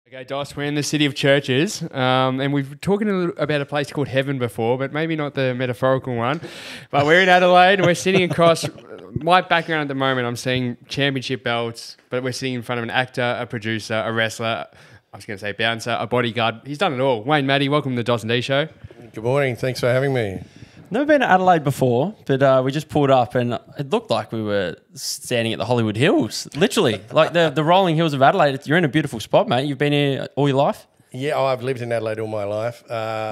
Okay, Dos, we're in the city of churches, and we've been talking about a place called heaven before, but maybe not the metaphorical one. But we're in Adelaide, and we're sitting across my background at the moment. I'm seeing championship belts, but we're sitting in front of an actor, a producer, a wrestler. I was going to say bouncer, a bodyguard. He's done it all. Wayne Mattei, welcome to the Dos and D Show. Good morning. Thanks for having me. Never been to Adelaide before, but we just pulled up and it looked like we were standing at the Hollywood Hills, literally. Like the rolling hills of Adelaide. You're in a beautiful spot, mate. You've been here all your life? Yeah, I've lived in Adelaide all my life.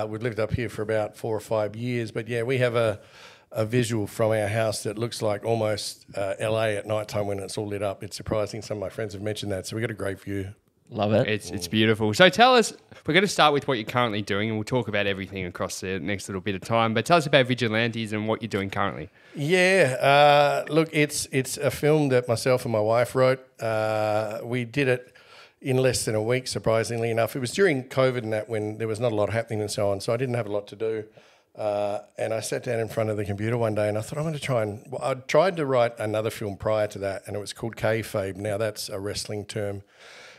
We've lived up here for about 4 or 5 years. But yeah, we have a visual from our house that looks like almost LA at night time when it's all lit up. It's surprising. Some of my friends have mentioned that. So we've got a great view. Love it. It's beautiful. So tell us, we're going to start with what you're currently doing, and we'll talk about everything across the next little bit of time. But tell us about Vigilantes and what you're doing currently. Yeah, look, it's a film that myself and my wife wrote. We did it in less than a week, surprisingly enough. It was during COVID and that when there was not a lot happening and so on, so I didn't have a lot to do. And I sat down in front of the computer one day and I thought, I'm going to try and... Well, I tried to write another film prior to that, and it was called kayfabe. Now, that's a wrestling term,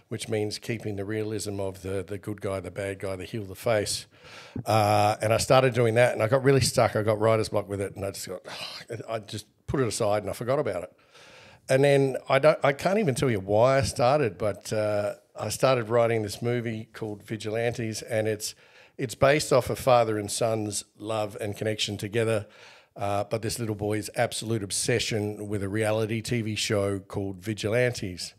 which means keeping the realism of the good guy, the bad guy, the heel, the face. And I started doing that, and I got really stuck. I got writer's block with it, and I just put it aside, and I forgot about it. And then I can't even tell you why I started, but I started writing this movie called Vigilantes, and it's based off a father and son's love and connection together, but this little boy's absolute obsession with a reality TV show called Vigilantes.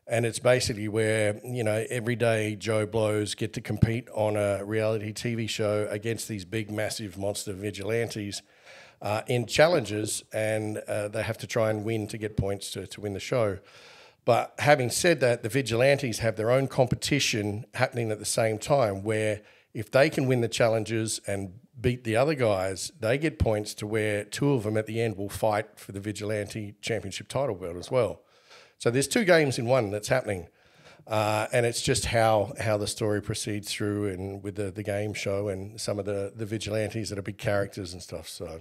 And it's basically where, you know, everyday Joe Blows get to compete on a reality TV show against these big, massive monster vigilantes in challenges, and they have to try and win to get points to win the show. But having said that, the vigilantes have their own competition happening at the same time, where if they can win the challenges and beat the other guys, they get points to where 2 of them at the end will fight for the vigilante championship title belt as well. So there's 2 games in one that's happening, and it's just how the story proceeds through, and with the game show and some of the vigilantes that are big characters and stuff. So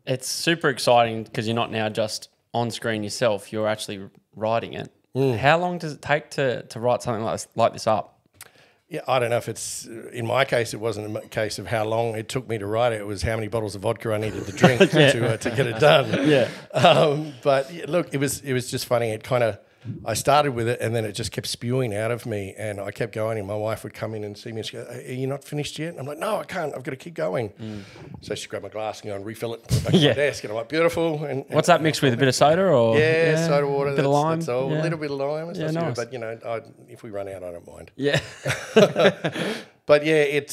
It's super exciting because you're not now just on screen yourself, you're actually writing it. How long does it take to write something like this up? yeah, I don't know if it's, in my case, it wasn't a case of how long it took me to write it. It was how many bottles of vodka I needed to drink to get it done. Yeah. But yeah, look, it was just funny. It kind of, I started with it and then it just kept spewing out of me, and I kept going, and my wife would come in and see me and she'd go, "Are you not finished yet?" And I'm like, "No, I can't. I've got to keep going." So she grabbed my glass and go and refill it, put it back on my desk, and I'm like, "Beautiful." And What's that mixed with? A bit of soda or? yeah, soda water, bit of lime. that's all. Yeah. A little bit of lime. It's not so nice. good, but you know, if we run out, I don't mind. Yeah. But yeah,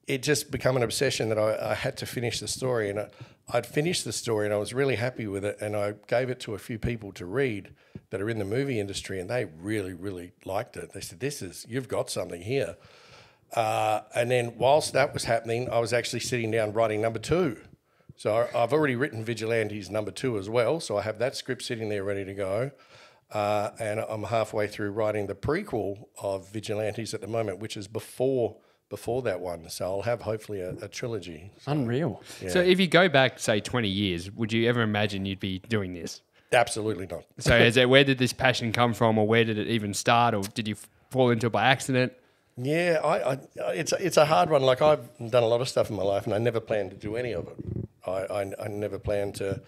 it just became an obsession that I had to finish the story, and I'd finished the story and I was really happy with it, and I gave it to a few people to read that are in the movie industry, and they really, really liked it. They said, you've got something here. And then whilst that was happening, I was actually sitting down writing number 2. So I've already written Vigilantes number 2 as well, so I have that script sitting there ready to go. And I'm halfway through writing the prequel of Vigilantes at the moment, which is before that one. So I'll have hopefully a trilogy. So, Unreal. yeah. So if you go back, say, 20 years, would you ever imagine you'd be doing this? Absolutely not. So where did this passion come from, or where did it even start, or did you fall into it by accident? Yeah, it's a hard one. Like, I've done a lot of stuff in my life, and I never planned to do any of it. I never planned to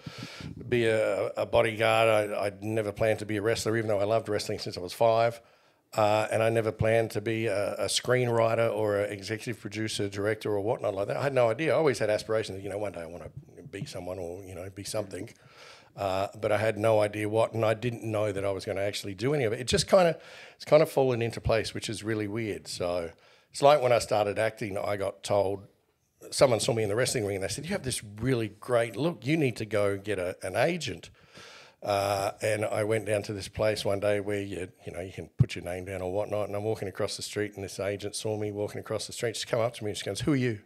be a bodyguard. I never planned to be a wrestler, even though I loved wrestling since I was 5. And I never planned to be a screenwriter or an executive producer, director, or whatnot like that. I had no idea. I always had aspirations. You know, one day I want to be someone, or be something. But I had no idea what, and I didn't know that I was going to actually do any of it. It's kind of fallen into place, which is really weird. So it's like when I started acting, I got told, someone saw me in the wrestling ring and they said, "You have this really great look. You need to go get an agent." And I went down to this place one day where you can put your name down or whatnot. And I'm walking across the street, and this agent saw me walking across the street. She come up to me and she goes, "Who are you?"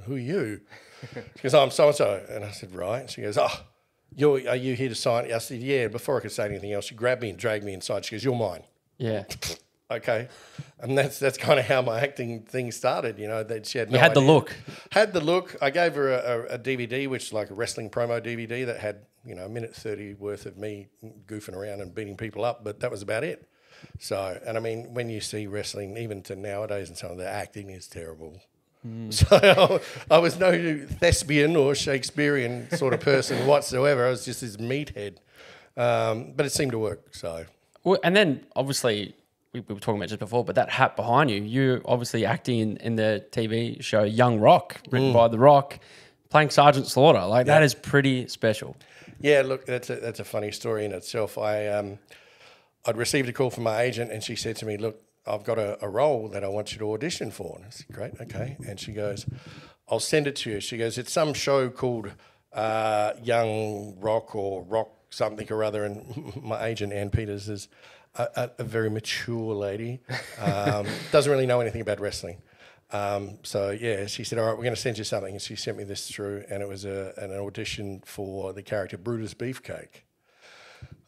"Who are you?" She goes, "I'm so-and-so." And I said, "Right." And she goes, "Oh, are you here to sign?" I said, "Yeah." Before I could say anything else, she grabbed me and dragged me inside. She goes, "You're mine." Yeah. Okay. And that's kind of how my acting thing started, that she had no You had the idea. look. Had the look. I gave her a DVD, which is like a wrestling promo DVD that had, a minute 30 worth of me goofing around and beating people up, but that was about it. So, and I mean, when you see wrestling, even to nowadays and some of the acting is terrible. So I was no thespian or Shakespearean sort of person whatsoever. I was just this meathead. But it seemed to work, so. Well, and then obviously we were talking about just before, but that hat behind you, you're obviously acting in the TV show Young Rock, written by The Rock, playing Sergeant Slaughter. Like that is pretty special. Yeah, look, that's a funny story in itself. I'd received a call from my agent, and she said to me, "Look, I've got a role that I want you to audition for." And I said, "Great, okay." And she goes, "I'll send it to you." She goes, "It's some show called Young Rock or Rock something or other." And my agent, Ann Peters, is a very mature lady, doesn't really know anything about wrestling. So, yeah, she said, "All right, we're going to send you something." And she sent me this through, and it was an audition for the character Brutus Beefcake.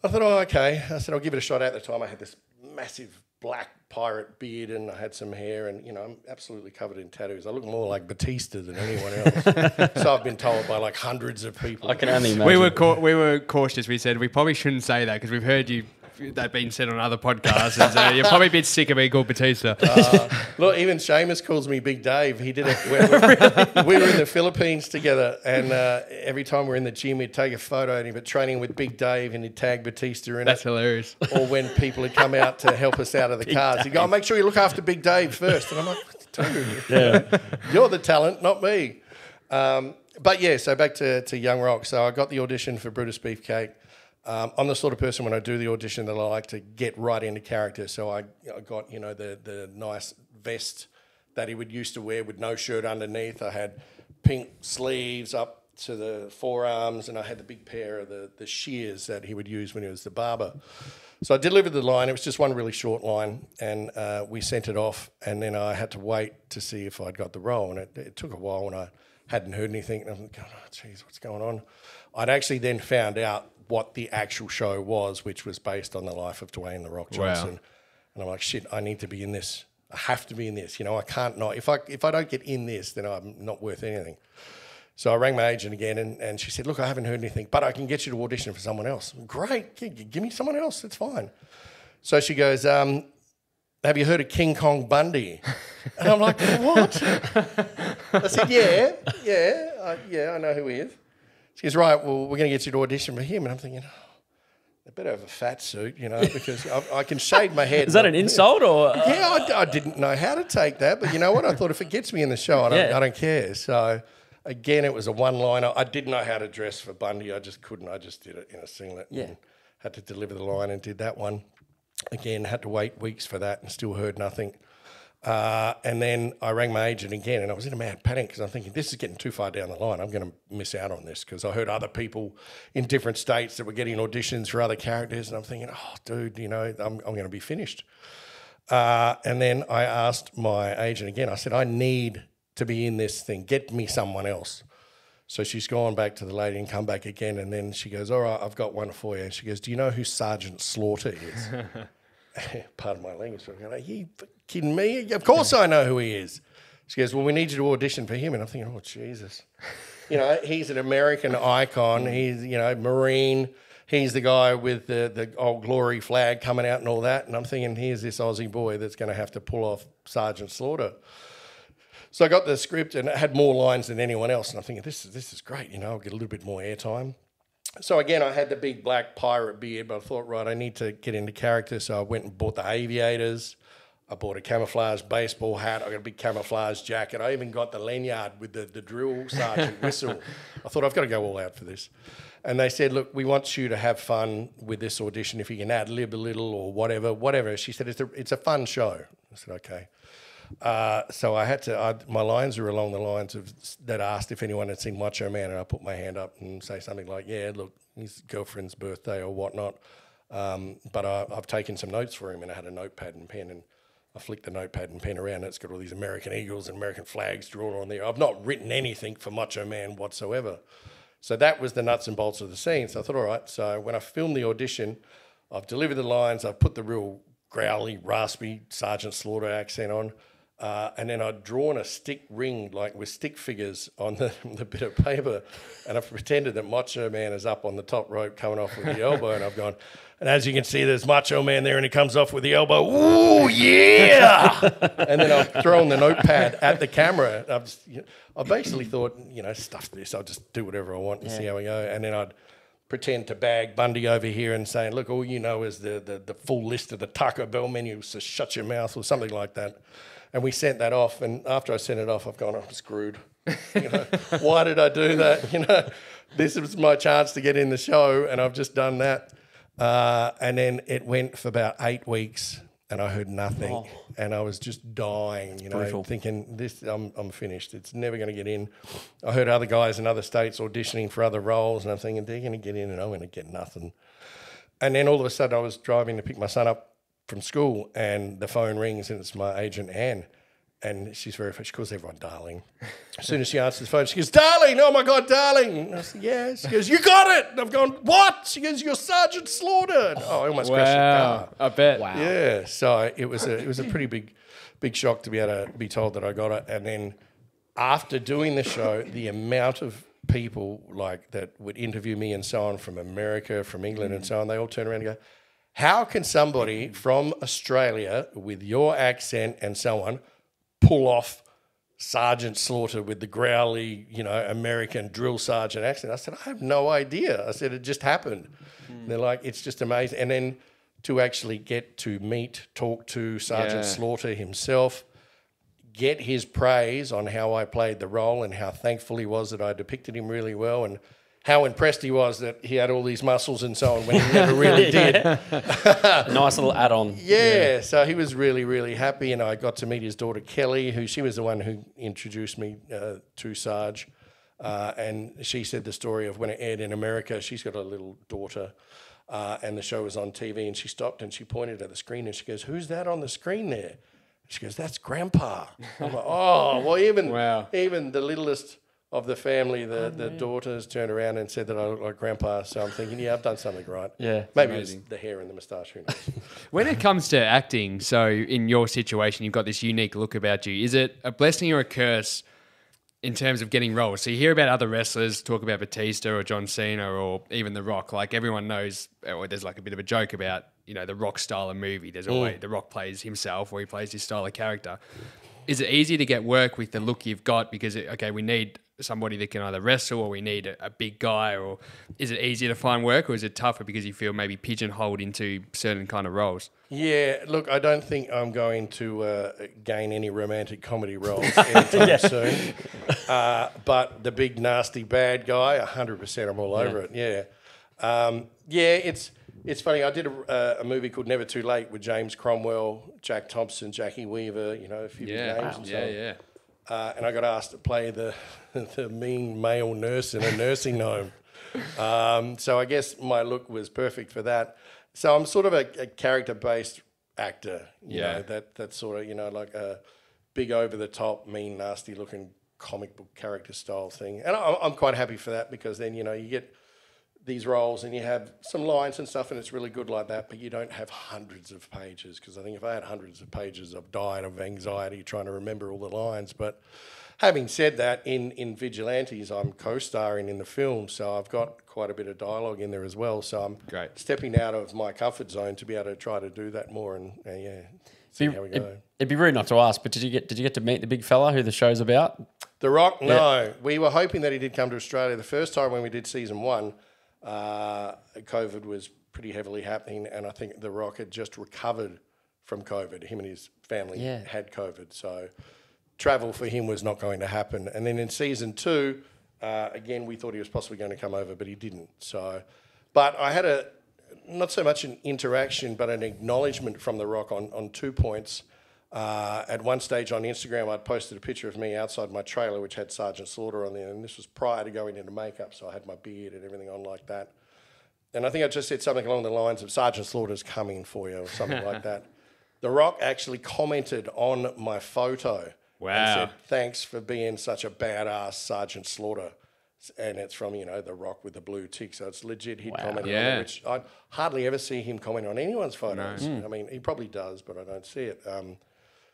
I thought, oh, okay. I said, I'll give it a shot. At the time, I had this massive black pirate beard and I had some hair and, you know, I'm absolutely covered in tattoos. I look more like Batista than anyone else. So I've been told by like hundreds of people. I can only imagine. We were cautious. We said we probably shouldn't say that because we've heard that being said on other podcasts. And so you're probably a bit sick of being called Batista. Look, even Seamus calls me Big Dave. He did it. We were in the Philippines together, and every time we're in the gym, we'd take a photo of him at training with Big Dave, and he'd tag Batista in That's it. hilarious. Or when people had come out to help us out of the cars, he'd go, "Make sure you look after Big Dave first." And I'm like, "Dude, you're the talent, not me." But yeah, so back to Young Rock. So I got the audition for Brutus Beefcake. I'm the sort of person when I do the audition that I like to get right into character. So I got, you know, the nice vest that he would used to wear with no shirt underneath. I had pink sleeves up to the forearms, and I had the big pair of the shears that he would use when he was the barber. So I delivered the line. It was just one really short line, and we sent it off, and then I had to wait to see if I'd got the role, and it took a while when I hadn't heard anything. And I'm going, oh, geez, what's going on? I'd actually then found out what the actual show was, which was based on the life of Dwayne "The Rock" Johnson. Wow. And I'm like, shit, I need to be in this. I have to be in this. You know, I can't not. If I don't get in this, then I'm not worth anything. So I rang my agent again, and she said, "Look, I haven't heard anything, but I can get you to audition for someone else." Great, give me someone else. It's fine. So she goes, "Have you heard of King Kong Bundy?" And I'm like, "What?" I said, "Yeah, I know who he is." She goes, "Right, well, we're going to get you to audition for him." And I'm thinking, oh, I better have a fat suit, you know, because I can shave my head. Is that an insult or? Yeah, I didn't know how to take that, but you know what? I thought if it gets me in the show, I don't care. So again, it was a one-liner. I didn't know how to dress for Bundy. I just couldn't. I just did it in a singlet. And had to deliver the line and did that one. Again, had to wait weeks for that and still heard nothing. And then I rang my agent again, and I was in a mad panic because I'm thinking, this is getting too far down the line. I'm going to miss out on this because I heard other people in different states that were getting auditions for other characters, and I'm thinking, oh, dude, you know, I'm going to be finished. And then I asked my agent again. I said, I need to be in this thing. Get me someone else. So she's gone back to the lady and come back again, and then she goes, all right, I've got one for you. And she goes, do you know who Sergeant Slaughter is? Pardon my language. I'm going, are you kidding me? Of course I know who he is. She goes, well, we need you to audition for him. And I'm thinking, oh, Jesus. You know, he's an American icon. He's, you know, Marine. He's the guy with the old glory flag coming out and all that. And I'm thinking, here's this Aussie boy that's going to have to pull off Sergeant Slaughter. So I got the script and it had more lines than anyone else. And I'm thinking, this is great. You know, I'll get a little bit more airtime. So again, I had the big black pirate beard, but I thought, right, I need to get into character. So I went and bought the aviators. I bought a camouflage baseball hat. I got a big camouflage jacket. I even got the lanyard with the drill sergeant whistle. I thought, I've got to go all out for this. And they said, look, we want you to have fun with this audition. If you can ad-lib a little or whatever. She said, it's a fun show. I said, okay. So I had to, my lines are along the lines of that asked if anyone had seen Macho Man, and I put my hand up and say something like, yeah, look, his girlfriend's birthday or whatnot. But I've taken some notes for him, and I had a notepad and pen, and I flicked the notepad and pen around, and it's got all these American eagles and American flags drawn on there. I've not written anything for Macho Man whatsoever. So that was the nuts and bolts of the scene. So I thought, all right, so when I filmed the audition, I've delivered the lines, I've put the real growly, raspy Sergeant Slaughter accent on. And then I'd drawn a stick ring, like with stick figures on the bit of paper, and I've pretended that Macho Man is up on the top rope coming off with the elbow, and I've gone, and as you can see, there's Macho Man there, and he comes off with the elbow. Ooh, yeah! And then I've thrown the notepad at the camera. I basically thought, stuff this. I'll just do whatever I want and see how we go. And then I'd pretend to bag Bundy over here and saying, look, all you know is the full list of the Taco Bell menu, so shut your mouth or something like that. And we sent that off, and after I sent it off, I've gone, I'm screwed. Why did I do that? This was my chance to get in the show, and I've just done that. And then it went for about 8 weeks, and I heard nothing, and I was just dying, thinking, I'm finished. It's never going to get in. I heard other guys in other states auditioning for other roles, and I'm thinking, they're going to get in, and I'm going to get nothing. And then all of a sudden, I was driving to pick my son up from school, and the phone rings, and it's my agent Anne, and she's very, she calls everyone darling. As soon as she answers the phone, she goes, darling, oh my God, darling. And I said, yeah. She goes, you got it. And I've gone, what? She goes, you're Sergeant Slaughter. I almost crashed the car. I bet. Wow. Yeah, so it was a pretty big shock to be able to be told that I got it. And then after doing the show, the amount of people like that would interview me and so on from America, from England and so on, they all turn around and go, how can somebody from Australia with your accent and so on pull off Sergeant Slaughter with the growly, American drill sergeant accent? I said, I have no idea. I said, it just happened. And they're like, it's just amazing. And then to actually get to talk to Sergeant Slaughter himself, get his praise on how I played the role and how thankful he was that I depicted him really well, and how impressed he was that he had all these muscles and so on when he never really did. Nice little add-on. Yeah, so he was really, really happy, and I got to meet his daughter Kelly, she was the one who introduced me to Sarge, and she said the story of when it aired in America. She's got a little daughter, and the show was on TV, and she stopped and she pointed at the screen and she goes, who's that on the screen there? She goes, that's Grandpa. I'm like, oh, well, even the littlest of the family, the daughters turned around and said that I look like Grandpa. So I'm thinking, I've done something right. Yeah, maybe it's the hair and the moustache. Who knows? When it comes to acting, so in your situation, you've got this unique look about you. Is it a blessing or a curse in terms of getting roles? So you hear about other wrestlers talk about Batista or John Cena or even The Rock. Like everyone knows, or there's like a bit of a joke about, the Rock style of movie. There's always The Rock plays himself or he plays his style of character. Is it easy to get work with the look you've got because, we need somebody that can either wrestle or we need a big guy, or is it easier to find work or is it tougher because you feel maybe pigeonholed into certain kind of roles? Yeah, look, I don't think I'm going to gain any romantic comedy roles anytime soon. But the big nasty bad guy, 100% I'm all over it, It's funny, I did a movie called Never Too Late with James Cromwell, Jack Thompson, Jackie Weaver, a few big names and so on. And I got asked to play the mean male nurse in a nursing home. So I guess my look was perfect for that. So I'm sort of a character-based actor, you know, that sort of, like a big over-the-top, mean, nasty-looking comic book character style thing. And I'm quite happy for that because then, you get these roles and you have some lines and stuff and it's really good like that, but you don't have hundreds of pages, because I think if I had hundreds of pages, I'd die of anxiety trying to remember all the lines. But having said that, in Vigilantes, I'm co-starring in the film, so I've got quite a bit of dialogue in there as well. So I'm stepping out of my comfort zone to be able to try to do that more and see how we go. It'd be rude not to ask, but did you get to meet the big fella who the show's about? The Rock? No. We were hoping that he did come to Australia. The first time when we did season 1, COVID was pretty heavily happening, and I think The Rock had just recovered from COVID. Him and his family had COVID, so travel for him was not going to happen. And then in season 2, again, we thought he was possibly going to come over, but he didn't. So, but I had not so much an interaction, but an acknowledgement from The Rock on 2 points. At one stage on Instagram, I'd posted a picture of me outside my trailer, which had Sergeant Slaughter on there, and this was prior to going into makeup, so I had my beard and everything on like that. And I think I just said something along the lines of Sergeant Slaughter's coming for you or something like that. The Rock actually commented on my photo and said, thanks for being such a badass Sergeant Slaughter. And it's from, The Rock with the blue tick, so it's legit. He'd commented on it, which I hardly ever see him comment on anyone's photos. I mean, he probably does, but I don't see it.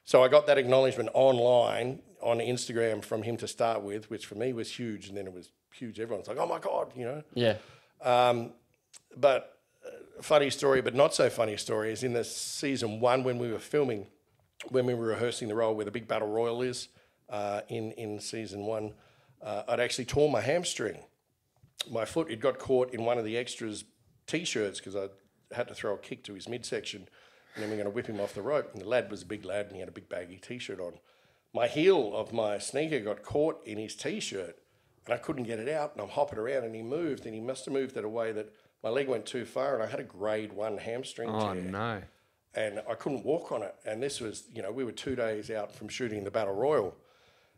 So I got that acknowledgement online on Instagram from him to start with, which for me was huge, and then it was huge. Everyone's like, "Oh my God," you know. Yeah. But funny story, but not so funny story, is in the season 1 when we were filming, when we were rehearsing the role where the big battle royal is in season 1, I'd actually torn my hamstring. My foot, it got caught in one of the extras' T-shirts because I had to throw a kick to his midsection, and then we're going to whip him off the rope. And the lad was a big lad, and he had a big baggy T-shirt on. My heel of my sneaker got caught in his T-shirt, and I couldn't get it out, and I'm hopping around, and he moved, and he must have moved it a way that my leg went too far, and I had a grade 1 hamstring tear. Oh, no. And I couldn't walk on it. And this was, you know, we were 2 days out from shooting the Battle Royal,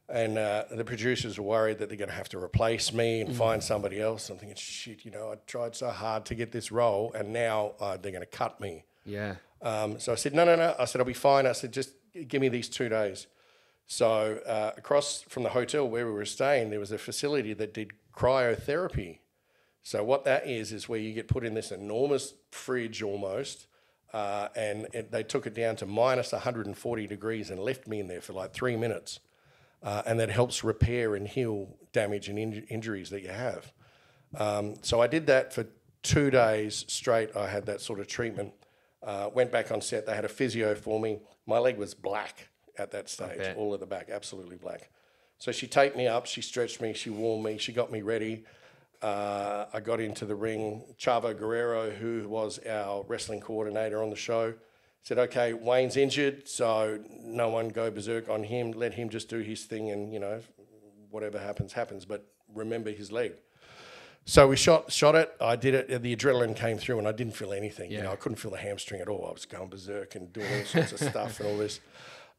and the producers were worried that they're going to have to replace me and find somebody else. I'm thinking, shit, you know, I tried so hard to get this role, and now they're going to cut me. Yeah. So I said, no. I said, I'll be fine. I said, just give me these 2 days. So across from the hotel where we were staying, there was a facility that did cryotherapy. So what that is where you get put in this enormous fridge almost, and they took it down to minus 140 degrees and left me in there for like 3 minutes. And that helps repair and heal damage and injuries that you have. So I did that for 2 days straight. I had that sort of treatment. Went back on set. They had a physio for me. My leg was black at that stage, all of the back, absolutely black. So she taped me up. She stretched me. She warmed me. She got me ready. I got into the ring. Chavo Guerrero, who was our wrestling coordinator on the show, said, okay, Wayne's injured, so no one go berserk on him. Let him just do his thing and, you know, whatever happens, happens. But remember his leg. So we shot it. I did it. The adrenaline came through and I didn't feel anything. You know, I couldn't feel the hamstring at all. I was going berserk and doing all sorts of stuff and all this.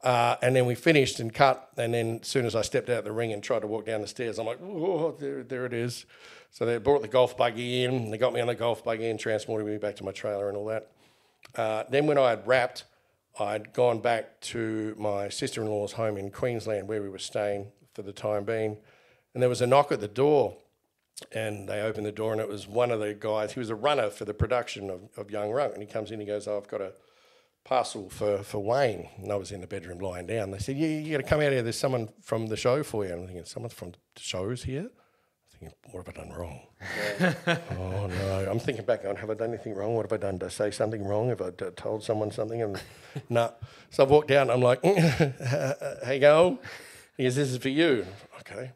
And then we finished and cut. And then as soon as I stepped out of the ring and tried to walk down the stairs, I'm like, oh, there it is. So they brought the golf buggy in. They got me on the golf buggy and transported me back to my trailer and all that. Then when I had wrapped, I'd gone back to my sister-in-law's home in Queensland where we were staying for the time being. And there was a knock at the door. And they opened the door and it was one of the guys. He was a runner for the production of Young Runk. And he comes in and he goes, oh, I've got a parcel for Wayne. And I was in the bedroom lying down. They said, yeah, you got to come out here. There's someone from the show for you. And I'm thinking, someone from the show's here? I'm thinking, what have I done wrong? Oh, no. I'm thinking back on, have I done anything wrong? What have I done? Did I say something wrong? Have I told someone something? And no. So I've walked down and I'm like, how you going? He goes, this is for you. Okay.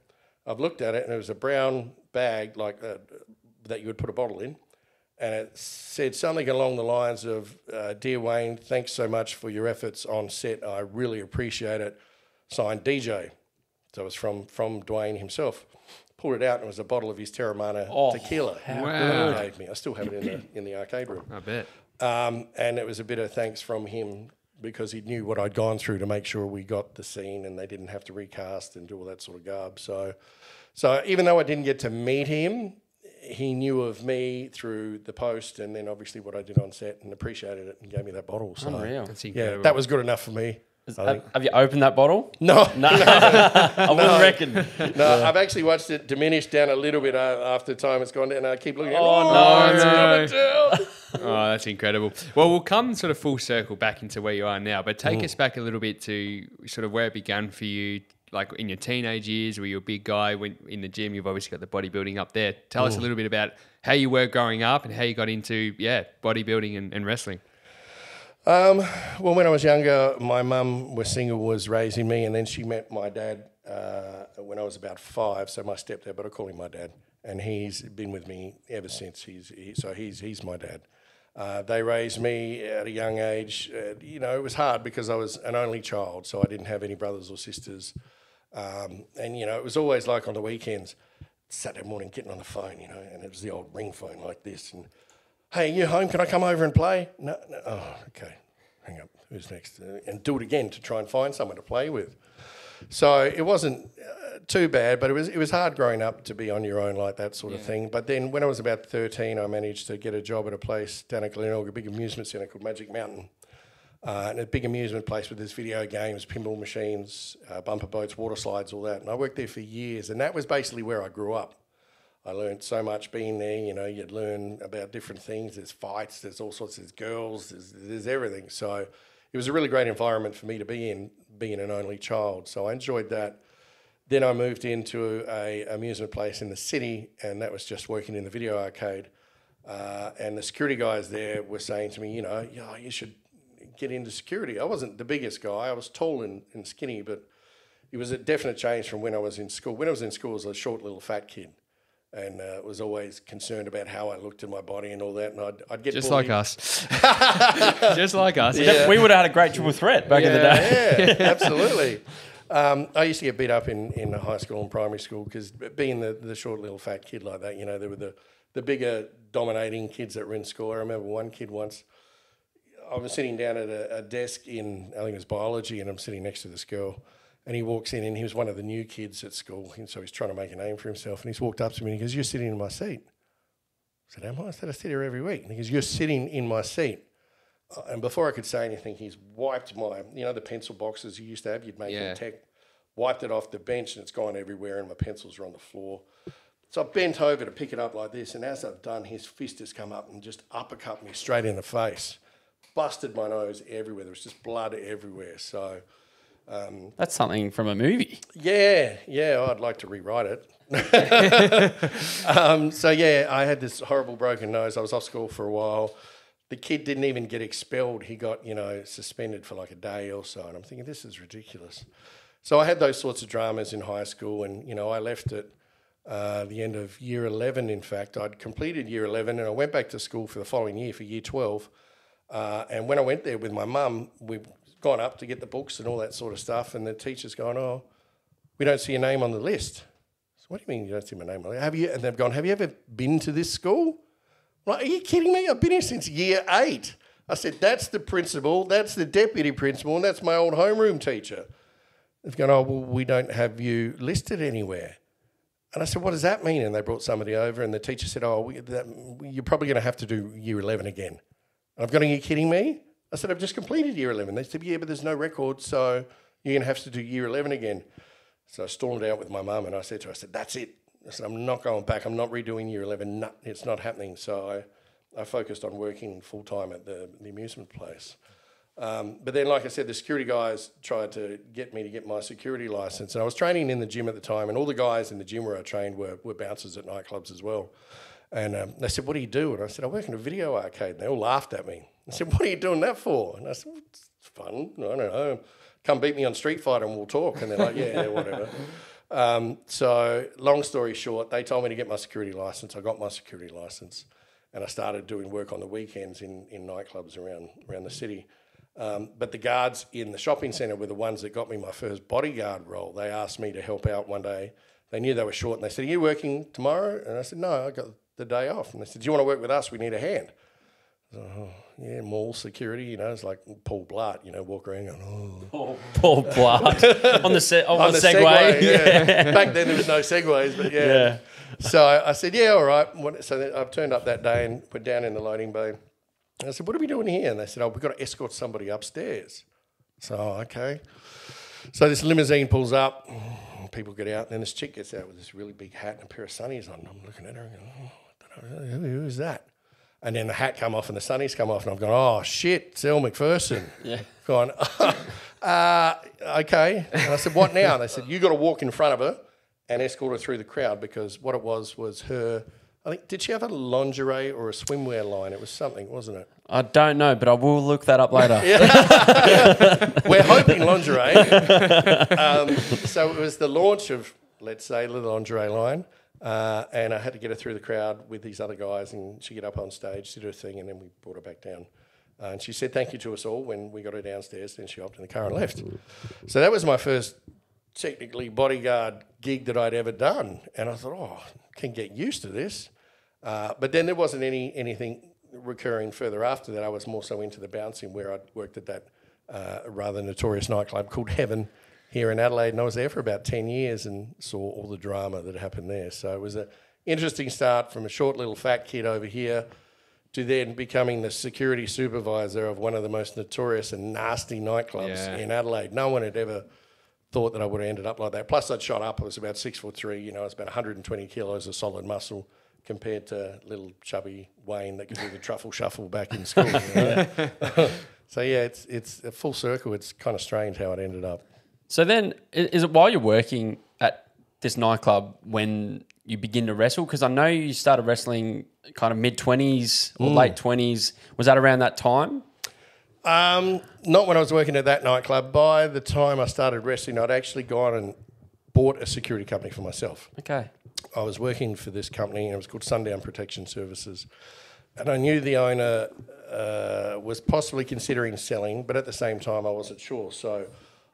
I've looked at it and it was a brown bag like that you would put a bottle in, and it said something along the lines of, dear Wayne, thanks so much for your efforts on set. I really appreciate it. Signed DJ. So it was from Dwayne himself. Pulled it out and it was a bottle of his Terramana tequila. Wow. He gave me. I still have it in the arcade room. I bet. And it was a bit of thanks from him because he knew what I'd gone through to make sure we got the scene and they didn't have to recast and do all that sort of garb. So even though I didn't get to meet him, he knew of me through the post and then obviously what I did on set and appreciated it and gave me that bottle. So Unreal. That's incredible. yeah, that was good enough for me. Have you opened that bottle? No. I wouldn't reckon. No, I've actually watched it diminish down a little bit after time it's gone down and I keep looking at it. no. Oh, that's incredible. Well, we'll come sort of full circle back into where you are now, but take us back a little bit to sort of where it began for you, like in your teenage years, where you're a big guy when in the gym. You've obviously got the bodybuilding up there. Tell us a little bit about how you were growing up and how you got into, bodybuilding and wrestling. Well, when I was younger, my mum was raising me, and then she met my dad when I was about 5, so my stepdad, but I call him my dad, and he's been with me ever since. He's my dad. They raised me at a young age. It was hard because I was an only child, so I didn't have any brothers or sisters. And it was always like on the weekends, Saturday morning, getting on the phone, and it was the old ring phone like this, and hey, are you home? Can I come over and play? No. Oh, okay. Hang up. Who's next? And do it again to try and find someone to play with. So it wasn't too bad, but it was hard growing up to be on your own like that sort of thing. But then when I was about 13, I managed to get a job at a place down at Glenorchy, a big amusement centre called Magic Mountain. And a big amusement place with there's video games, pinball machines, bumper boats, water slides, all that. And I worked there for years, and that was basically where I grew up. I learned so much being there, you'd learn about different things. There's fights, there's all sorts, there's girls, there's everything. So it was a really great environment for me to be in, being an only child. So I enjoyed that. Then I moved into a amusement place in the city, and that was just working in the video arcade. And the security guys there were saying to me, you know, yeah, you should get into security. I wasn't the biggest guy. I was tall and skinny, but it was a definite change from when I was in school. When I was in school, I was a short little fat kid, and was always concerned about how I looked in my body and all that. And I'd get Just bullied. like us. Just like us. Yeah. We would have had a great triple threat back in the day. Yeah, absolutely. I used to get beat up in high school and primary school because being the short little fat kid like that, you know, there were the bigger dominating kids that were in school. I remember one kid once, I was sitting down at a desk in, I think it was biology, and I'm sitting next to this girl, and he walks in, and he was one of the new kids at school, and so he's trying to make a name for himself, and he's walked up to me and he goes, "You're sitting in my seat." I said, "Am I?" I said, "I sit here every week." And he goes, "You're sitting in my seat." And before I could say anything, he's wiped the pencil boxes you used to have, you'd make in tech, wiped it off the bench, and it's gone everywhere, and my pencils are on the floor. So I bent over to pick it up like this, and as I've done, his fist has come up and just uppercut me straight in the face. Busted my nose everywhere. There was just blood everywhere. So That's something from a movie. yeah, I'd like to rewrite it. I had this horrible broken nose. I was off school for a while. The kid didn't even get expelled. He got, suspended for like a day or so. And I'm thinking, this is ridiculous. So I had those sorts of dramas in high school, and, I left at the end of year 11, in fact. I'd completed year 11, and I went back to school for the following year, for year 12. And when I went there with my mum, we've gone up to get the books and all that sort of stuff, and the teacher's going, "Oh, we don't see your name on the list." So, "What do you mean you don't see my name on the list? Have you?" And they've gone, "Have you ever been to this school?" I'm like, "Are you kidding me? I've been here since year 8. I said, "That's the principal, that's the deputy principal, and that's my old homeroom teacher." They've gone, "Oh, well, we don't have you listed anywhere." And I said, "What does that mean?" And they brought somebody over, and the teacher said, "Oh, you're probably going to have to do year 11 again." And I've gone, "Are you kidding me?" I said, "I've just completed year 11. They said, "Yeah, but there's no record, so you're going to have to do year 11 again." So I stormed out with my mum, and I said to her, "That's it." I said, "I'm not going back. I'm not redoing year 11. No, it's not happening." So I focused on working full-time at the amusement place. But then, like I said, the security guys tried to get me to get my security license. And I was training in the gym at the time, and all the guys in the gym where I trained were bouncers at nightclubs as well. And they said, "What do you do?" And I said, "I work in a video arcade." And they all laughed at me. I said, "What are you doing that for?" And I said, "Well, it's fun. I don't know. Come beat me on Street Fighter and we'll talk." And they're like, yeah, whatever. So long story short, they told me to get my security license. I got my security license, and I started doing work on the weekends in nightclubs around the city. But the guards in the shopping centre were the ones that got me my first bodyguard role. They asked me to help out one day. They knew they were short, and they said, "Are you working tomorrow?" And I said, "No, I got the day off." And they said, "Do you want to work with us? We need a hand." I said, "Oh, yeah, mall security, it's like Paul Blart, walk around going, "Oh." Paul Blart on the Segway. Yeah. Back then there was no Segways, but yeah. So I said, "Yeah, all right." So I've turned up that day and went down in the loading bay. And I said, "What are we doing here?" And they said, "Oh, we've got to escort somebody upstairs." So, okay. So this limousine pulls up, people get out, and then this chick gets out with this really big hat and a pair of sunnies on. I'm looking at her and going, "Oh, I don't know, who is that?" And then the hat come off and the sunnies come off, and I'm going, "Oh, shit, it's Elle Macpherson." Yeah. Going, "Okay." And I said, "What now?" And they said, "You got to walk in front of her and escort her through the crowd," because what it was her, I think, did she have a lingerie or a swimwear line? It was something, wasn't it? I don't know, but I will look that up later. We're hoping lingerie. So it was the launch of, let's say, the lingerie line. And I had to get her through the crowd with these other guys, and she get up on stage, did her thing, and then we brought her back down. And she said thank you to us all when we got her downstairs, then she hopped in the car and left. So that was my first technically bodyguard gig that I'd ever done. And I thought, "Oh, I can get used to this." But then there wasn't anything recurring further after that. I was more so into the bouncing, where I'd worked at that rather notorious nightclub called Heaven here in Adelaide, and I was there for about 10 years and saw all the drama that happened there. So it was an interesting start from a short little fat kid over here to then becoming the security supervisor of one of the most notorious and nasty nightclubs in Adelaide. No one had ever thought that I would have ended up like that. Plus I'd shot up, I was about 6'3", I was about 120 kilos of solid muscle compared to little chubby Wayne that could do the truffle shuffle back in school. So yeah, it's a full circle. It's kind of strange how it ended up. So then, is it while you're working at this nightclub when you begin to wrestle? Because I know you started wrestling kind of mid-20s or late 20s. Was that around that time? Not when I was working at that nightclub. By the time I started wrestling, I'd actually gone and bought a security company for myself. Okay. I was working for this company, and it was called Sundown Protection Services. And I knew the owner was possibly considering selling, but at the same time, I wasn't sure. So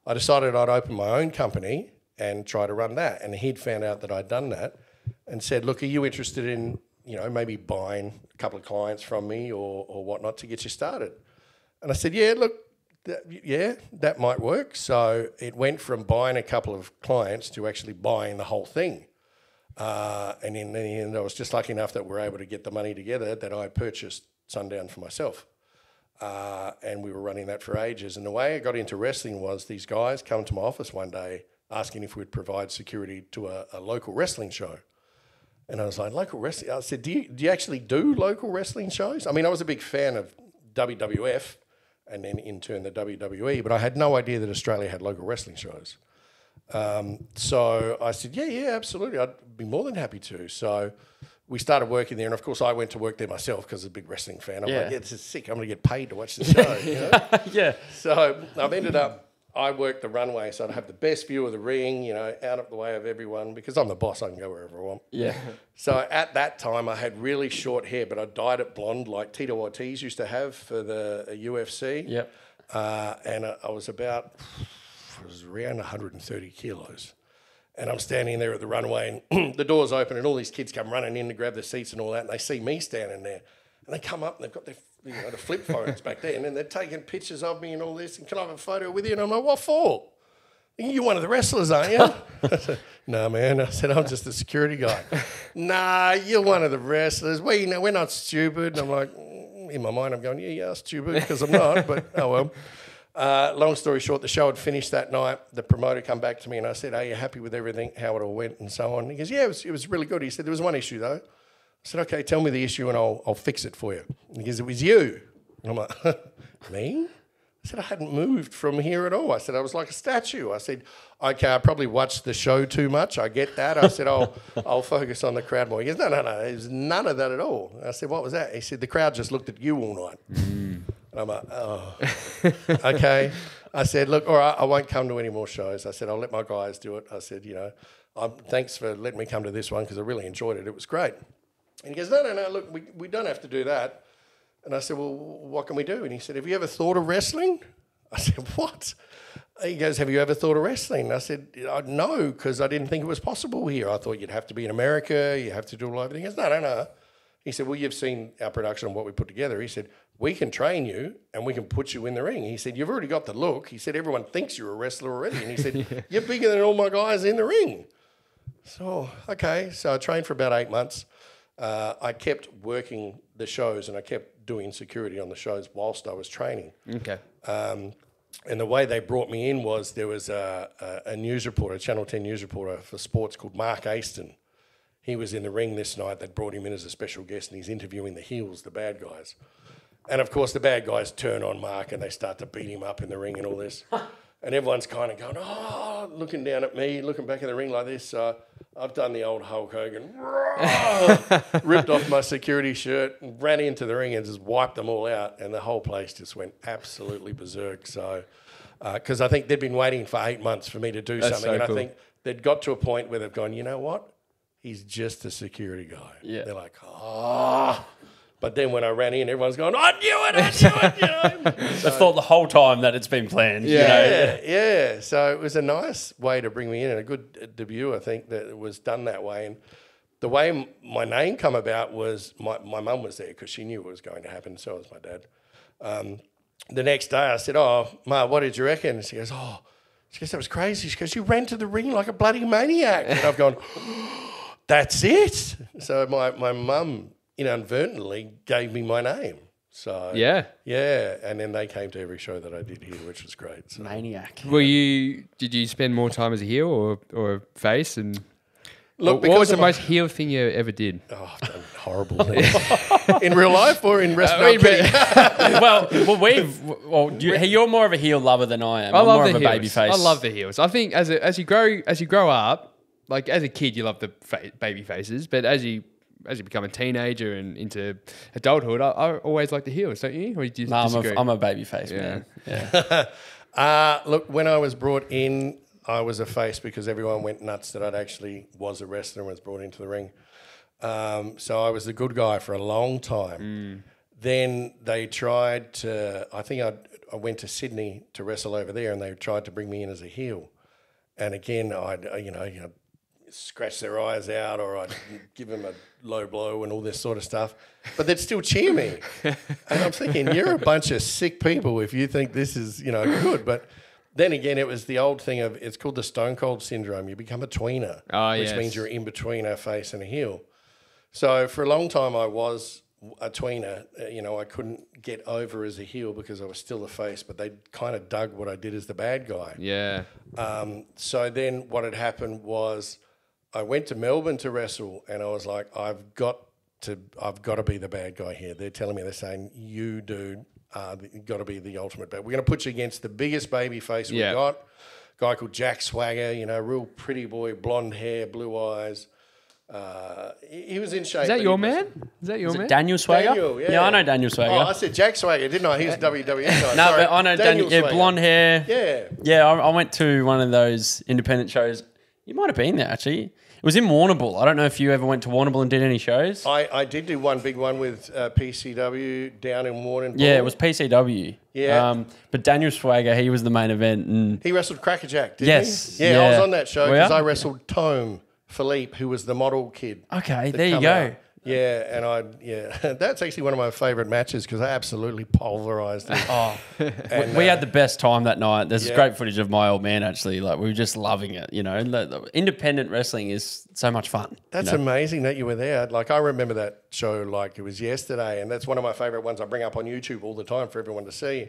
I decided I'd open my own company and try to run that. And he'd found out that I'd done that and said, look, are you interested in, maybe buying a couple of clients from me or whatnot to get you started? And I said, yeah, look, that might work. So it went from buying a couple of clients to actually buying the whole thing. And in the end, I was just lucky enough that we were able to get the money together that I purchased Sundown for myself. And we were running that for ages. And the way I got into wrestling was these guys come to my office one day asking if we'd provide security to a local wrestling show. And I was like, local wrestling? I said, do you actually do local wrestling shows? I mean, I was a big fan of WWF and then in turn the WWE, but I had no idea that Australia had local wrestling shows. So I said, yeah, absolutely. I'd be more than happy to. So we started working there. And of course I went to work there myself because I'm a big wrestling fan. I'm like, this is sick. I'm going to get paid to watch the show. Yeah. So I've ended up, I worked the runway. So I'd have the best view of the ring, out of the way of everyone because I'm the boss. I can go wherever I want. Yeah. So at that time I had really short hair, but I dyed it blonde like Tito Ortiz used to have for the UFC. Yep. And I was around 130 kilos. And I'm standing there at the runway and the doors open and all these kids come running in to grab the seats and all that. And they see me standing there and they come up and they've got their the flip phones back then and they're taking pictures of me and all this. And can I have a photo with you? And I'm like, what for? You're one of the wrestlers, aren't you? I said, no, man. I said, I'm just a security guy. Nah, you're one of the wrestlers. Well, we're not stupid. And I'm like, in my mind, I'm going, yeah, stupid because I'm not. But oh well. Long story short, the show had finished that night. The promoter come back to me and I said, are you happy with everything, how it all went and so on? He goes, yeah, it was really good. He said, there was one issue though. I said, okay, tell me the issue and I'll fix it for you. And he goes, it was you. And I'm like, me? I said, I hadn't moved from here at all. I said, I was like a statue. I said, okay, I probably watched the show too much. I get that. I said, I'll focus on the crowd more. He goes, no, there's none of that at all. I said, what was that? He said, the crowd just looked at you all night. And I'm like, oh, okay. I said, look, all right, I won't come to any more shows. I said, I'll let my guys do it. I said, thanks for letting me come to this one because I really enjoyed it. It was great. And he goes, no, look, we don't have to do that. And I said, well, what can we do? And he said, have you ever thought of wrestling? I said, what? He goes, have you ever thought of wrestling? I said, no, because I didn't think it was possible here. I thought you'd have to be in America, you have to do all everything. He goes, no. He said, well, you've seen our production and what we put together. He said, we can train you and we can put you in the ring. He said, you've already got the look. He said, everyone thinks you're a wrestler already. And he said, you're bigger than all my guys in the ring. So, okay. So I trained for about 8 months. I kept working the shows and I kept doing security on the shows whilst I was training. Okay. And the way they brought me in was there was a news reporter, a Channel 10 news reporter for sports called Mark Aston. He was in the ring this night. They brought him in as a special guest and he's interviewing the heels, the bad guys. And of course the bad guys turn on Mark and they start to beat him up in the ring and all this. And everyone's kind of going, oh, looking down at me, looking back in the ring like this. So I've done the old Hulk Hogan, ripped off my security shirt, and ran into the ring and just wiped them all out. And the whole place just went absolutely berserk. So, because I think they'd been waiting for 8 months for me to do something. So and cool. I think they'd got to a point where they've gone, you know what? He's just a security guy. Yeah. They're like, oh. But then when I ran in, everyone's going, I knew it. They thought the whole time that it's been planned. Yeah. So it was a nice way to bring me in and a good debut, I think, that it was done that way. And the way my name come about was my mum was there because she knew it was going to happen. So was my dad. The next day I said, oh, Ma, what did you reckon? And she goes, that was crazy. She goes, you ran to the ring like a bloody maniac. And I've gone, that's it. So my mum inadvertently gave me my name. So yeah, and then they came to every show that I did here, which was great. So. Maniac. Did you spend more time as a heel or face? And Look, what was the of my- most heel thing you ever did? Oh, I've done horrible things. In real life or in restaurant? You're more of a heel lover than I am. I I'm love more the of a heels. baby face. I love the heels. I think as you grow up, like as a kid, you love the baby faces, but as you become a teenager and into adulthood, I always like the heels, don't you? Or do you disagree? I'm a baby face, man. Yeah. Look, when I was brought in, I was a face because everyone went nuts that I'd actually was a wrestler and was brought into the ring. So I was the good guy for a long time. Then they tried to, I think I went to Sydney to wrestle over there, and they tried to bring me in as a heel. And again, I'd scratch their eyes out, or I'd give them a low blow and all this sort of stuff. But they'd still cheer me. And I'm thinking, you're a bunch of sick people if you think this is, good. But then again, it was the old thing of, it's called the Stone Cold Syndrome. You become a tweener, which means you're in between a face and a heel. So for a long time, I was a tweener. I couldn't get over as a heel because I was still a face, but they kind of dug what I did as the bad guy. Yeah. So then what had happened was I went to Melbourne to wrestle, and I was like, I've got to be the bad guy here. They're saying, you, dude, you've got to be the ultimate bad. We're going to put you against the biggest baby face we got. Guy called Jack Swagger, real pretty boy, blonde hair, blue eyes. He was in shape. Is that your man? Is that your man? Daniel Swagger? Daniel, yeah. I know Daniel Swagger. Oh, I said Jack Swagger, didn't I? He was WWE guy. No, Sorry. but I know Daniel. Yeah, Swagger. blonde hair. Yeah. Yeah, I went to one of those independent shows. You might have been there, actually. It was in Warrnambool. I don't know if you ever went to Warrnambool and did any shows. I did do one big one with PCW down in Warrnambool. Yeah, it was PCW. Yeah. But Daniel Swagger, he was the main event. And He wrestled Crackerjack, didn't Yes, he? Yeah, I yeah. was on that show Were because ya? I wrestled Tome Philippe, who was the model kid. okay, that there you come go. out. Yeah, and that's actually one of my favourite matches because I absolutely pulverised him. Oh, And, we had the best time that night. There's Yeah. great footage of my old man, actually. Like, we were just loving it, And the independent wrestling is so much fun. That's amazing that you were there. Like, I remember that show like it was yesterday, and that's one of my favourite ones I bring up on YouTube all the time for everyone to see